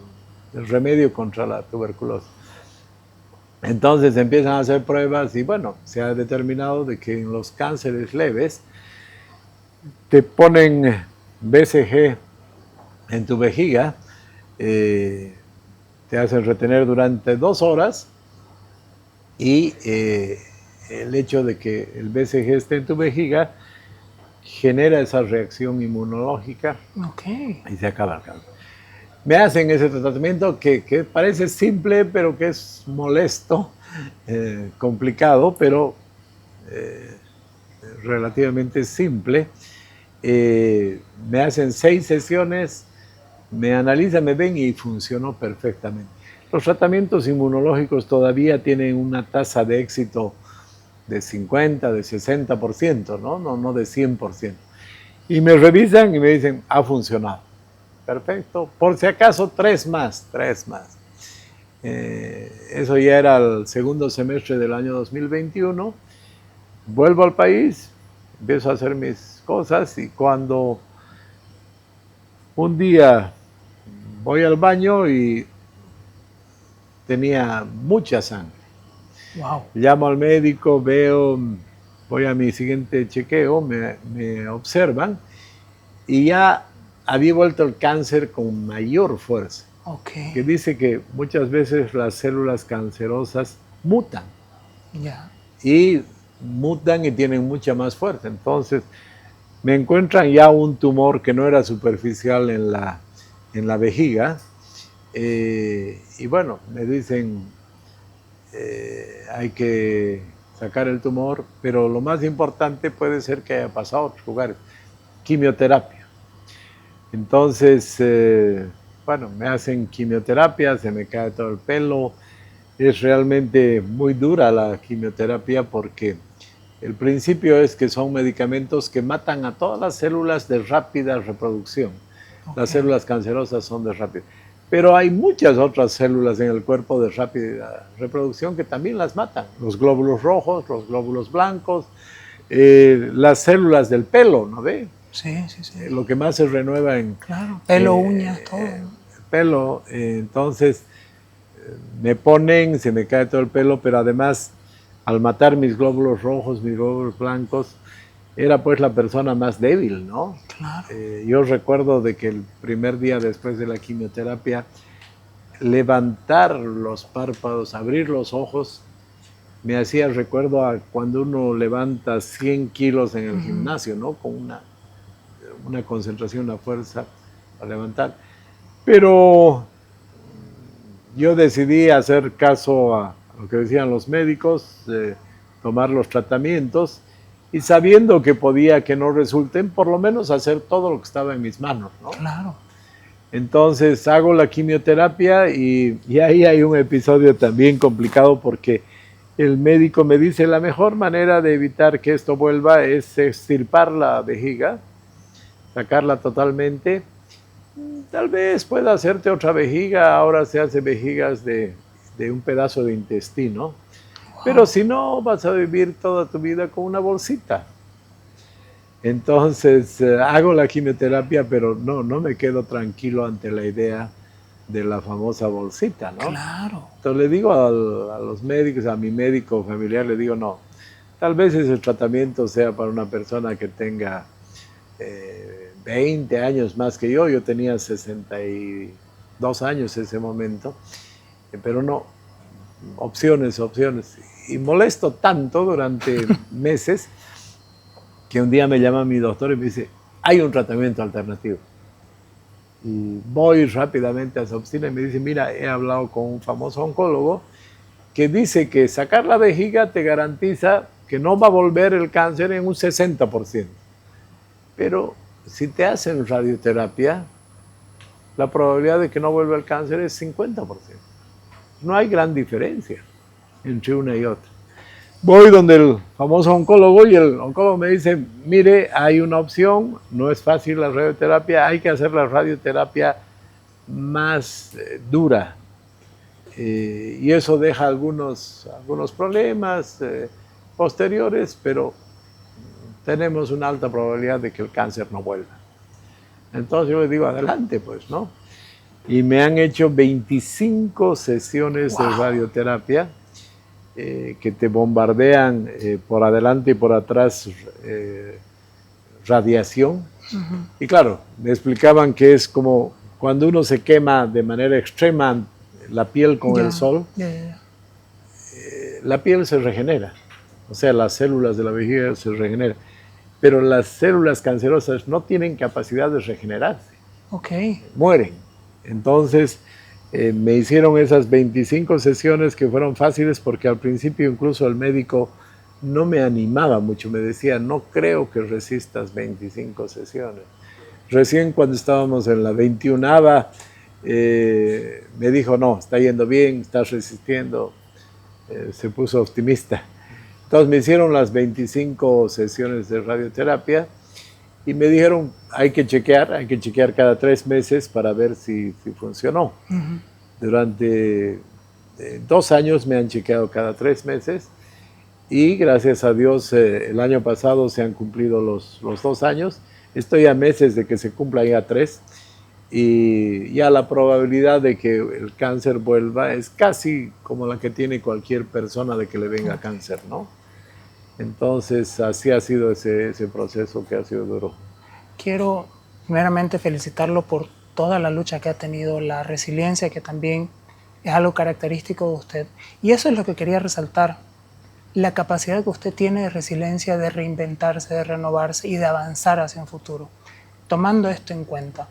remedio contra la tuberculosis. Entonces empiezan a hacer pruebas y bueno, se ha determinado de que en los cánceres leves te ponen BCG en tu vejiga, te hacen retener durante 2 horas y el hecho de que el BCG esté en tu vejiga genera esa reacción inmunológica y se acaba el cáncer. Me hacen ese tratamiento que parece simple, pero que es molesto, complicado, pero relativamente simple. Me hacen 6 sesiones, me analizan, me ven y funcionó perfectamente. Los tratamientos inmunológicos todavía tienen una tasa de éxito de 50, de 60%, no de 100%. Y me revisan y me dicen, ha funcionado. Perfecto. Por si acaso, 3 más. Eso ya era el segundo semestre del año 2021. Vuelvo al país, empiezo a hacer mis cosas y cuando un día voy al baño y tenía mucha sangre. Wow. Llamo al médico, voy a mi siguiente chequeo, me observan y ya había vuelto el cáncer con mayor fuerza. Okay. Que dice que muchas veces las células cancerosas mutan. Yeah. Y mutan y tienen mucha más fuerza. Entonces, me encuentran ya un tumor que no era superficial en la vejiga, y bueno, me dicen, hay que sacar el tumor, pero lo más importante puede ser que haya pasado a otros lugares, quimioterapia. Entonces, bueno, me hacen quimioterapia, se me cae todo el pelo, es realmente muy dura la quimioterapia porque el principio es que son medicamentos que matan a todas las células de rápida reproducción. Okay. Las células cancerosas son de rápida. Pero hay muchas otras células en el cuerpo de rápida reproducción que también las matan. Los glóbulos rojos, los glóbulos blancos, las células del pelo, ¿no ve? Sí. Lo que más se renueva en... Claro, pelo, uñas, todo. Pelo, entonces me ponen, se me cae todo el pelo, pero además al matar mis glóbulos rojos, mis glóbulos blancos, era pues la persona más débil, ¿no? Claro. Yo recuerdo de que el primer día después de la quimioterapia, levantar los párpados, abrir los ojos, me hacía recuerdo a cuando uno levanta 100 kilos en el gimnasio, ¿no? Con una concentración, una fuerza para levantar. Pero yo decidí hacer caso a lo que decían los médicos, tomar los tratamientos, y sabiendo que podía que no resulten, por lo menos hacer todo lo que estaba en mis manos, ¿no? Claro. Entonces hago la quimioterapia y ahí hay un episodio también complicado porque el médico me dice la mejor manera de evitar que esto vuelva es extirpar la vejiga, sacarla totalmente. Tal vez pueda hacerte otra vejiga, ahora se hace vejigas de un pedazo de intestino. Pero si no, vas a vivir toda tu vida con una bolsita. Entonces, hago la quimioterapia, pero no me quedo tranquilo ante la idea de la famosa bolsita, ¿no? Claro. Entonces le digo a los médicos, a mi médico familiar, le digo, no, tal vez ese tratamiento sea para una persona que tenga 20 años más que yo tenía 62 años en ese momento, pero no, opciones. Y molesto tanto durante meses que un día me llama mi doctor y me dice, hay un tratamiento alternativo. Y voy rápidamente a su oficina y me dice, mira, he hablado con un famoso oncólogo que dice que sacar la vejiga te garantiza que no va a volver el cáncer en un 60%. Pero si te hacen radioterapia, la probabilidad de que no vuelva el cáncer es 50%. No hay gran diferencia entre una y otra. Voy donde el famoso oncólogo y el oncólogo me dice, mire, hay una opción, no es fácil la radioterapia, hay que hacer la radioterapia más dura. Y eso deja algunos problemas posteriores, pero tenemos una alta probabilidad de que el cáncer no vuelva. Entonces yo le digo, adelante pues, ¿no? Y me han hecho 25 sesiones de radioterapia que te bombardean por adelante y por atrás radiación. Y claro, me explicaban que es como cuando uno se quema de manera extrema la piel con el sol, la piel se regenera, o sea, las células de la vejiga se regeneran, pero las células cancerosas no tienen capacidad de regenerarse, mueren. Entonces me hicieron esas 25 sesiones que fueron fáciles porque al principio incluso el médico no me animaba mucho, me decía, no creo que resistas 25 sesiones. Recién cuando estábamos en la 21ª, me dijo, no, está yendo bien, estás resistiendo, se puso optimista. Entonces me hicieron las 25 sesiones de radioterapia y me dijeron, hay que chequear cada 3 meses para ver si funcionó. Durante 2 años me han chequeado cada 3 meses y gracias a Dios el año pasado se han cumplido los 2 años. Estoy a meses de que se cumplan ya 3 y ya la probabilidad de que el cáncer vuelva es casi como la que tiene cualquier persona de que le venga cáncer, ¿no? Entonces así ha sido ese proceso que ha sido duro. Quiero primeramente felicitarlo por toda la lucha que ha tenido, la resiliencia que también es algo característico de usted. Y eso es lo que quería resaltar. la capacidad que usted tiene de resiliencia, de reinventarse, de renovarse y de avanzar hacia un futuro. Tomando esto en cuenta,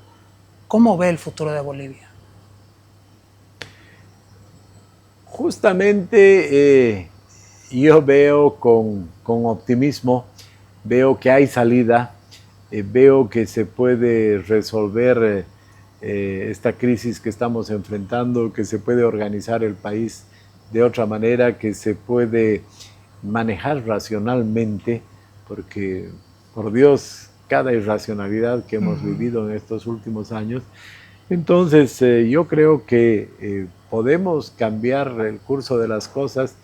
¿cómo ve el futuro de Bolivia? Justamente yo veo con optimismo, veo que hay salida, veo que se puede resolver esta crisis que estamos enfrentando, que se puede organizar el país de otra manera, que se puede manejar racionalmente, porque por Dios, cada irracionalidad que hemos vivido en estos últimos años. Entonces yo creo que podemos cambiar el curso de las cosas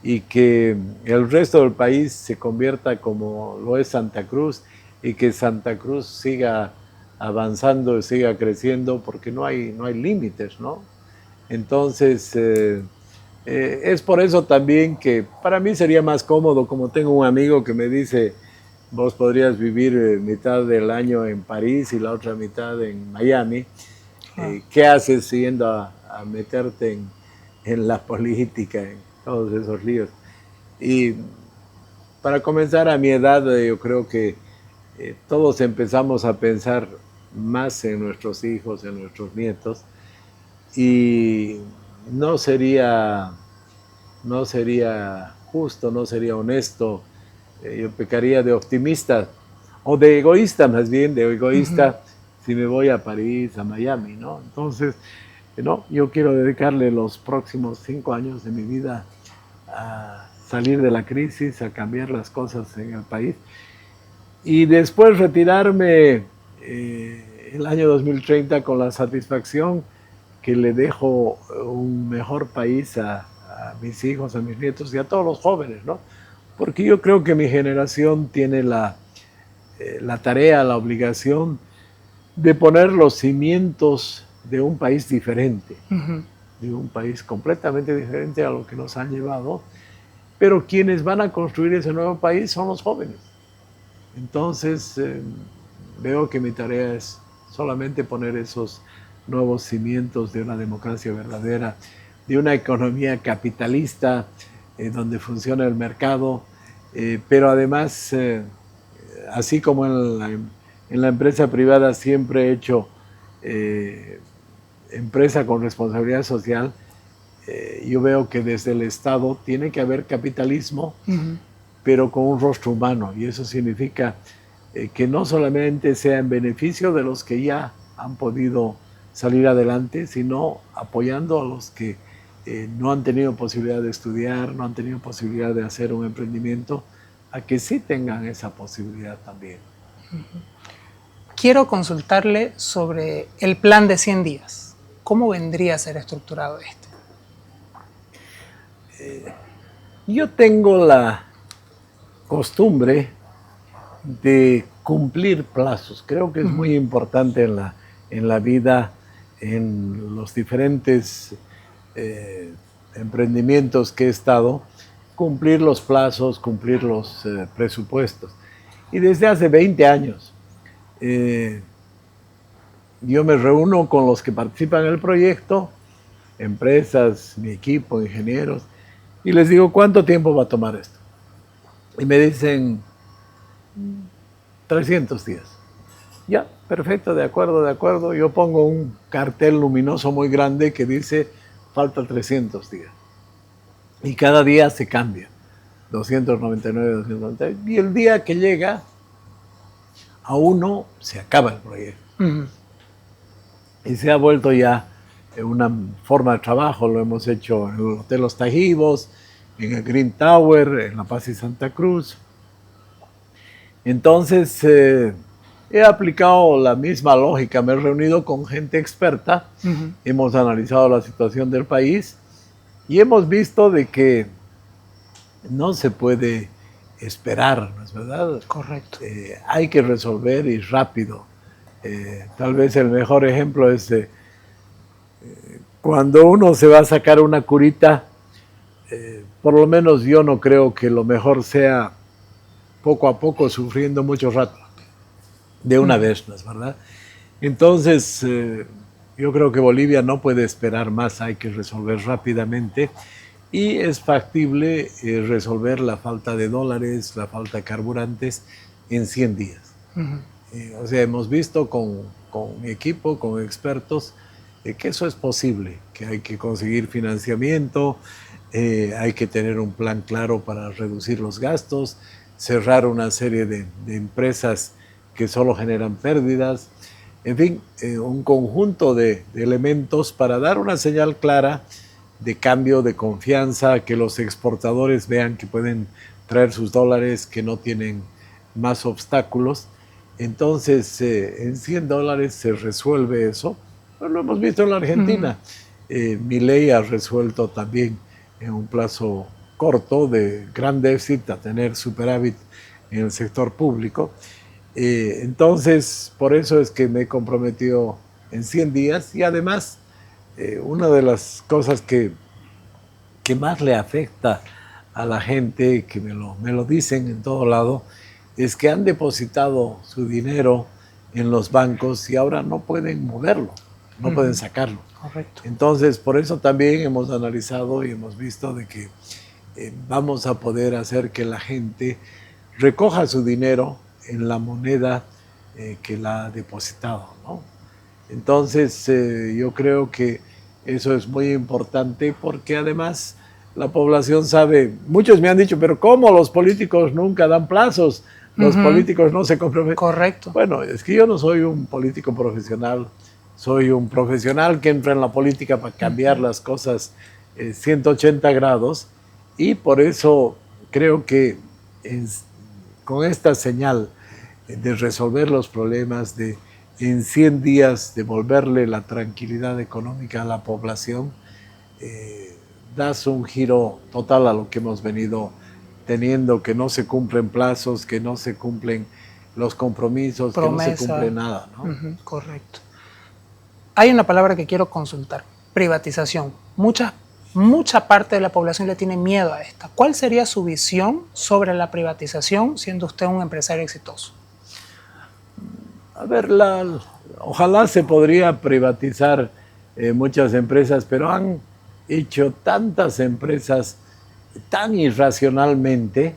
y que el resto del país se convierta como lo es Santa Cruz, y que Santa Cruz siga avanzando y siga creciendo, porque no hay límites, ¿no? Entonces es por eso también que para mí sería más cómodo, como tengo un amigo que me dice, vos podrías vivir mitad del año en París y la otra mitad en Miami. ¿Qué haces yendo a meterte en la política, en todos esos líos? Y para comenzar, a mi edad, yo creo que todos empezamos a pensar más en nuestros hijos, en nuestros nietos, y no sería justo, no sería honesto, yo pecaría de optimista, o de egoísta más bien, si me voy a París, a Miami, ¿no? Entonces, no, yo quiero dedicarle los próximos 5 años de mi vida a salir de la crisis, a cambiar las cosas en el país, y después retirarme el año 2030 con la satisfacción que le dejo un mejor país a mis hijos, a mis nietos y a todos los jóvenes, ¿no? Porque yo creo que mi generación tiene la tarea, la obligación de poner los cimientos de un país diferente, de un país completamente diferente a lo que nos han llevado, pero quienes van a construir ese nuevo país son los jóvenes. Entonces veo que mi tarea es solamente poner esos nuevos cimientos de una democracia verdadera, de una economía capitalista donde funciona el mercado, pero además, así como en la empresa privada siempre he hecho empresa con responsabilidad social, yo veo que desde el Estado tiene que haber capitalismo, pero con un rostro humano, y eso significa que no solamente sea en beneficio de los que ya han podido salir adelante, sino apoyando a los que no han tenido posibilidad de estudiar, no han tenido posibilidad de hacer un emprendimiento, a que sí tengan esa posibilidad también. Quiero consultarle sobre el plan de 100 días. ¿Cómo vendría a ser estructurado este? Yo tengo la costumbre de cumplir plazos. Creo que es muy importante en la vida, en los diferentes emprendimientos que he estado, cumplir los plazos, cumplir los presupuestos. Y desde hace 20 años yo me reúno con los que participan en el proyecto, empresas, mi equipo, ingenieros, y les digo, ¿cuánto tiempo va a tomar esto? Y me dicen, 300 días. Ya, perfecto, de acuerdo. Yo pongo un cartel luminoso muy grande que dice, falta 300 días. Y cada día se cambia. 299, 299. Y el día que llega, aún no se acaba el proyecto. Y se ha vuelto ya una forma de trabajo. Lo hemos hecho en el Hotel Los Tajivos, en el Green Tower, en La Paz y Santa Cruz. Entonces, he aplicado la misma lógica. Me he reunido con gente experta, hemos analizado la situación del país y hemos visto de que no se puede esperar, ¿no es verdad? Correcto. Hay que resolver y rápido. Tal vez el mejor ejemplo es cuando uno se va a sacar una curita, por lo menos yo no creo que lo mejor sea poco a poco, sufriendo mucho rato, de una vez, ¿no es verdad? Entonces, yo creo que Bolivia no puede esperar más, hay que resolver rápidamente. y es factible resolver la falta de dólares, la falta de carburantes en 100 días. O sea, hemos visto con mi equipo, con expertos, que eso es posible, que hay que conseguir financiamiento, hay que tener un plan claro para reducir los gastos, cerrar una serie de empresas que solo generan pérdidas, en fin, un conjunto de elementos para dar una señal clara de cambio, de confianza, que los exportadores vean que pueden traer sus dólares, que no tienen más obstáculos. Entonces, en 100 dólares se resuelve eso. Bueno, lo hemos visto en la Argentina. Milei ha resuelto también en un plazo corto de gran déficit a tener superávit en el sector público. Entonces, por eso es que me he comprometido en 100 días y además, una de las cosas que más le afecta a la gente, que me lo dicen en todo lado, es que han depositado su dinero en los bancos y ahora no pueden moverlo, no pueden sacarlo. Correcto. Entonces, por eso también hemos analizado y hemos visto de que vamos a poder hacer que la gente recoja su dinero en la moneda que la ha depositado, ¿no? Entonces, yo creo que eso es muy importante porque además la población sabe, muchos me han dicho, pero ¿cómo los políticos nunca dan plazos? Los políticos no se comprometen. Correcto. Bueno, es que yo no soy un político profesional, soy un profesional que entra en la política para cambiar las cosas 180 grados y por eso creo que con esta señal de resolver los problemas, de en 100 días devolverle la tranquilidad económica a la población, das un giro total a lo que hemos venido teniendo, que no se cumplen plazos, que no se cumplen los compromisos, promesa, que no se cumple nada, ¿no? Correcto. Hay una palabra que quiero consultar, privatización. Mucha parte de la población le tiene miedo a esta. ¿Cuál sería su visión sobre la privatización, siendo usted un empresario exitoso? A ver, ojalá se podría privatizar muchas empresas, pero han hecho tantas empresas tan irracionalmente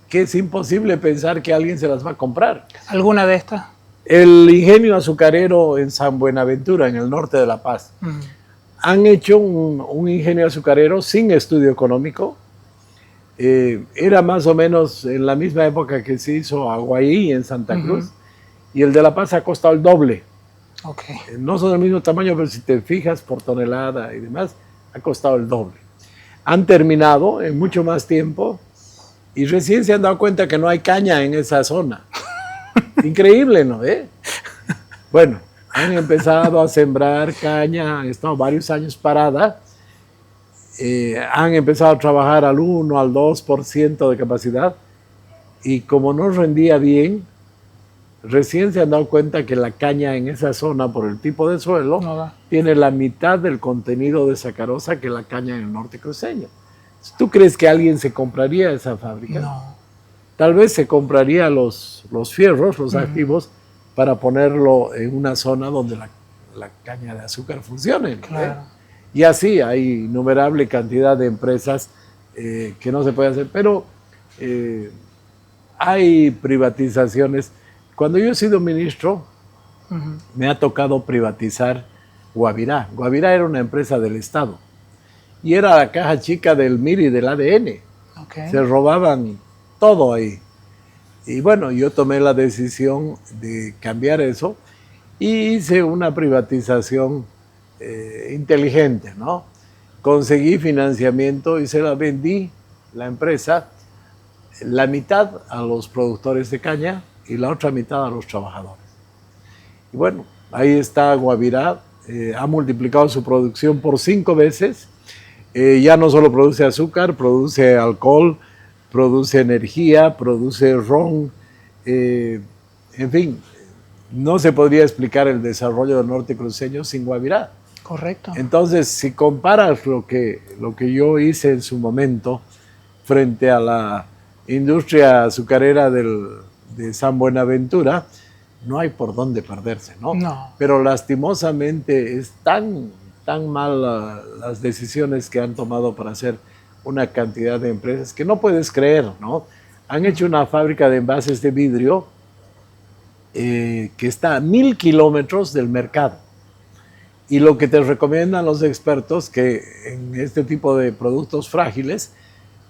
que es imposible pensar que alguien se las va a comprar. ¿Alguna de estas? El ingenio azucarero en San Buenaventura, en el norte de La Paz. Han hecho un ingenio azucarero sin estudio económico. Era más o menos en la misma época que se hizo Aguaí en Santa Cruz. Y el de La Paz ha costado el doble. No son del mismo tamaño, pero si te fijas por tonelada y demás, ha costado el doble. Han terminado en mucho más tiempo y recién se han dado cuenta que no hay caña en esa zona. Increíble, ¿no? Bueno, han empezado a sembrar caña, han estado varios años parada, han empezado a trabajar al 1, al 2% de capacidad y como no rendía bien, recién se han dado cuenta que la caña en esa zona, por el tipo de suelo, tiene la mitad del contenido de sacarosa que la caña en el norte cruceño. ¿Tú crees que alguien se compraría esa fábrica? No. Tal vez se compraría los fierros, los activos, para ponerlo en una zona donde la caña de azúcar funcione. Claro. Y así hay innumerable cantidad de empresas que no se puede hacer. Pero hay privatizaciones. Cuando yo he sido ministro, me ha tocado privatizar Guavirá. Guavirá era una empresa del Estado y era la caja chica del MIR y del ADN. Se robaban todo ahí. Y bueno, yo tomé la decisión de cambiar eso y hice una privatización inteligente, ¿no? Conseguí financiamiento y se la vendí, la empresa, la mitad a los productores de caña y la otra mitad a los trabajadores. Y bueno, ahí está Guavirá, ha multiplicado su producción por 5 veces, ya no solo produce azúcar, produce alcohol, produce energía, produce ron, en fin, no se podría explicar el desarrollo del norte cruceño sin Guavirá. Correcto. Entonces, si comparas lo que yo hice en su momento frente a la industria azucarera de San Buenaventura, no hay por dónde perderse, ¿no? No. Pero lastimosamente es tan tan mal las decisiones que han tomado para hacer una cantidad de empresas que no puedes creer, ¿no? Han hecho una fábrica de envases de vidrio que está a 1000 kilómetros del mercado. Y lo que te recomiendan los expertos, que en este tipo de productos frágiles,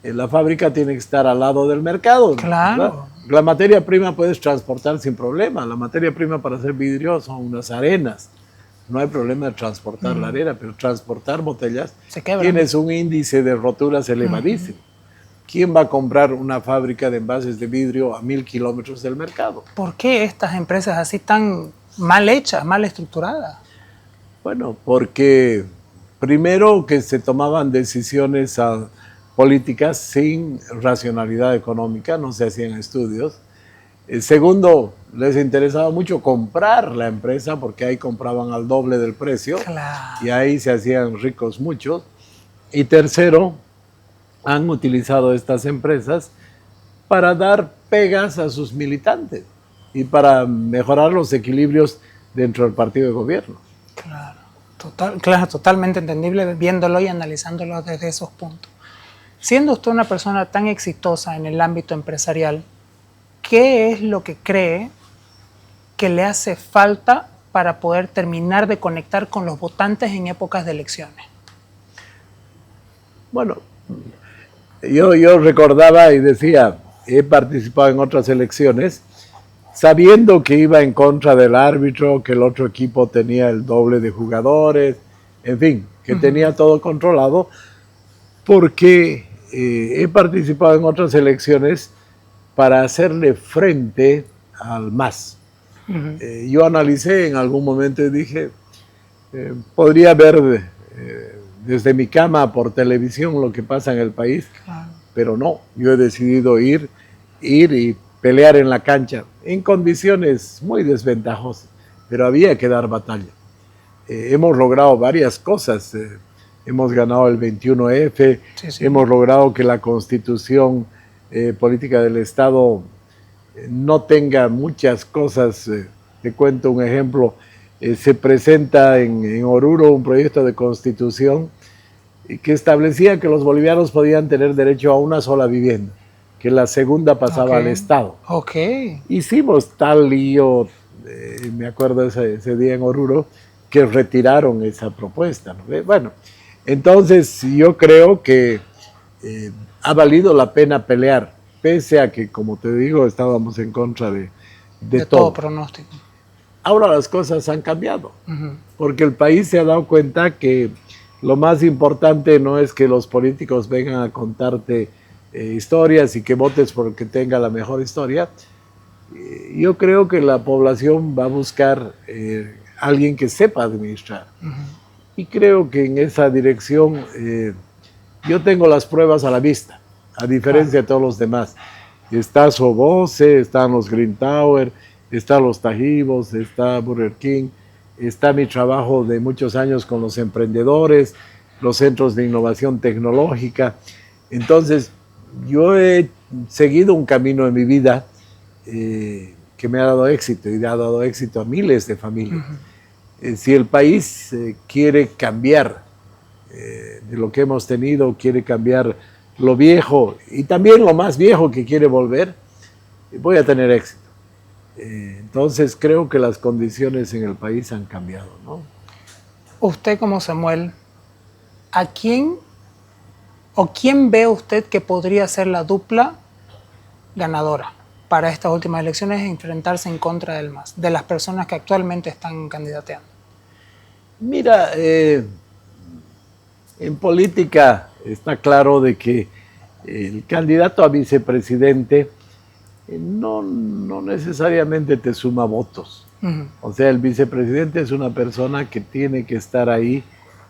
la fábrica tiene que estar al lado del mercado. Claro. ¿Verdad? La materia prima puedes transportar sin problema. La materia prima para hacer vidrio son unas arenas. No hay problema de transportar la arena, pero transportar botellas tienes un índice de roturas elevadísimo. ¿Quién va a comprar una fábrica de envases de vidrio a 1000 kilómetros del mercado? ¿Por qué estas empresas así tan mal hechas, mal estructuradas? Bueno, porque primero que se tomaban decisiones políticas sin racionalidad económica, no se hacían estudios. Segundo, les interesaba mucho comprar la empresa porque ahí compraban al doble del precio. Claro. Y ahí se hacían ricos muchos. Y tercero, han utilizado estas empresas para dar pegas a sus militantes y para mejorar los equilibrios dentro del partido de gobierno. Claro, totalmente entendible viéndolo y analizándolo desde esos puntos. Siendo usted una persona tan exitosa en el ámbito empresarial, ¿qué es lo que cree que le hace falta para poder terminar de conectar con los votantes en épocas de elecciones? Bueno, yo recordaba y decía, he participado en otras elecciones sabiendo que iba en contra del árbitro, que el otro equipo tenía el doble de jugadores, en fin, que tenía todo controlado, porque he participado en otras elecciones para hacerle frente al MAS. Yo analicé en algún momento y dije, podría ver desde mi cama por televisión lo que pasa en el país, pero no, yo he decidido ir y pelear en la cancha, en condiciones muy desventajosas, pero había que dar batalla. Hemos logrado varias cosas, hemos ganado el 21F, hemos logrado que la Constitución política del Estado no tenga muchas cosas. Te cuento un ejemplo, se presenta en Oruro un proyecto de constitución que establecía que los bolivianos podían tener derecho a una sola vivienda, que la segunda pasaba al Estado. Hicimos tal lío, me acuerdo ese día en Oruro, que retiraron esa propuesta, ¿no? Bueno, entonces yo creo que ha valido la pena pelear, pese a que, como te digo, estábamos en contra de todo pronóstico. Ahora las cosas han cambiado, porque el país se ha dado cuenta que lo más importante no es que los políticos vengan a contarte historias y que votes por el que tenga la mejor historia. Yo creo que la población va a buscar alguien que sepa administrar. Y creo que en esa dirección yo tengo las pruebas a la vista, a diferencia de todos los demás. Está Soboce, están los Green Tower, están los Tajivos, está Burger King, está mi trabajo de muchos años con los emprendedores, los centros de innovación tecnológica. Entonces, yo he seguido un camino en mi vida que me ha dado éxito y ha dado éxito a miles de familias. Si el país quiere cambiar de lo que hemos tenido, quiere cambiar lo viejo y también lo más viejo que quiere volver, voy a tener éxito. Entonces creo que las condiciones en el país han cambiado, ¿no? Usted como Samuel, ¿a quién ve usted que podría ser la dupla ganadora para estas últimas elecciones e enfrentarse en contra del MAS, de las personas que actualmente están candidateando? Mira, en política está claro de que el candidato a vicepresidente no necesariamente te suma votos. O sea, el vicepresidente es una persona que tiene que estar ahí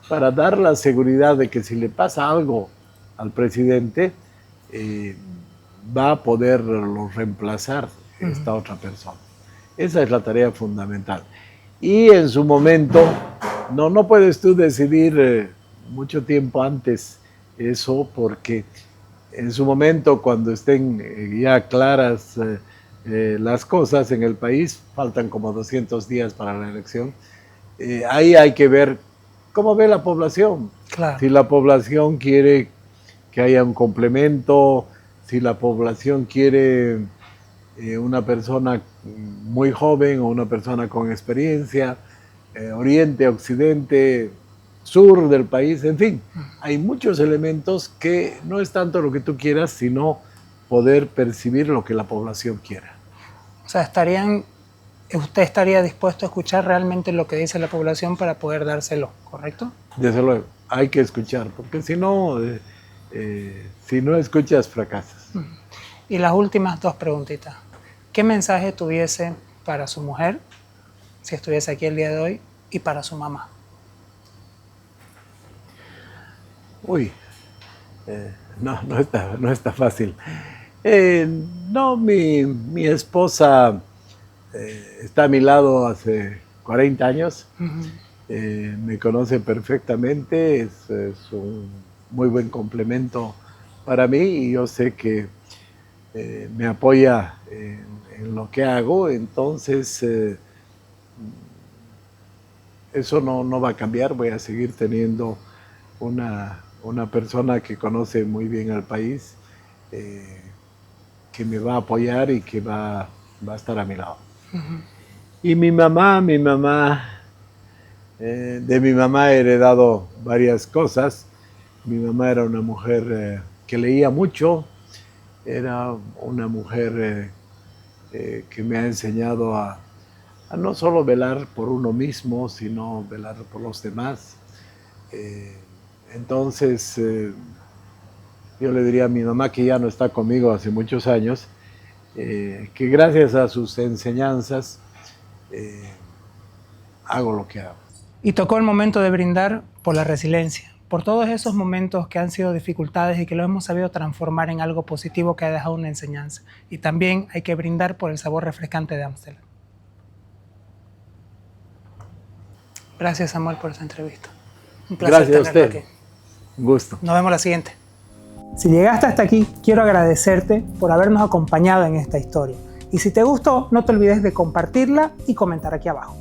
para dar la seguridad de que si le pasa algo al presidente, va a poderlo reemplazar esta otra persona. Esa es la tarea fundamental. Y en su momento, no puedes tú decidir mucho tiempo antes eso, porque en su momento, cuando estén ya claras las cosas en el país, faltan como 200 días para la elección, ahí hay que ver cómo ve la población. Claro. Si la población quiere que haya un complemento, si la población quiere una persona muy joven o una persona con experiencia, oriente, occidente, sur del país, en fin. Hay muchos elementos que no es tanto lo que tú quieras, sino poder percibir lo que la población quiera. O sea, usted estaría dispuesto a escuchar realmente lo que dice la población para poder dárselo, ¿correcto? Desde luego, hay que escuchar, porque si no escuchas, fracasas. Y las últimas dos preguntitas. ¿Qué mensaje tuviese para su mujer, si estuviese aquí el día de hoy, y para su mamá? Uy, no está fácil. No, mi esposa está a mi lado hace 40 años. Me conoce perfectamente, es un muy buen complemento para mí y yo sé que me apoya en lo que hago, entonces eso no va a cambiar. Voy a seguir teniendo una persona que conoce muy bien al país, que me va a apoyar y que va a estar a mi lado. Y mi mamá, de mi mamá he heredado varias cosas. Mi mamá era una mujer que leía mucho, era una mujer que me ha enseñado a no solo velar por uno mismo, sino velar por los demás. Entonces, yo le diría a mi mamá, que ya no está conmigo hace muchos años, que gracias a sus enseñanzas hago lo que hago. Y tocó el momento de brindar por la resiliencia, por todos esos momentos que han sido dificultades y que lo hemos sabido transformar en algo positivo que ha dejado una enseñanza. Y también hay que brindar por el sabor refrescante de Amstel. Gracias, Samuel, por esta entrevista. Un placer Gracias a usted. Aquí. Un gusto. Nos vemos la siguiente. Si llegaste hasta aquí, quiero agradecerte por habernos acompañado en esta historia. Y si te gustó, no te olvides de compartirla y comentar aquí abajo.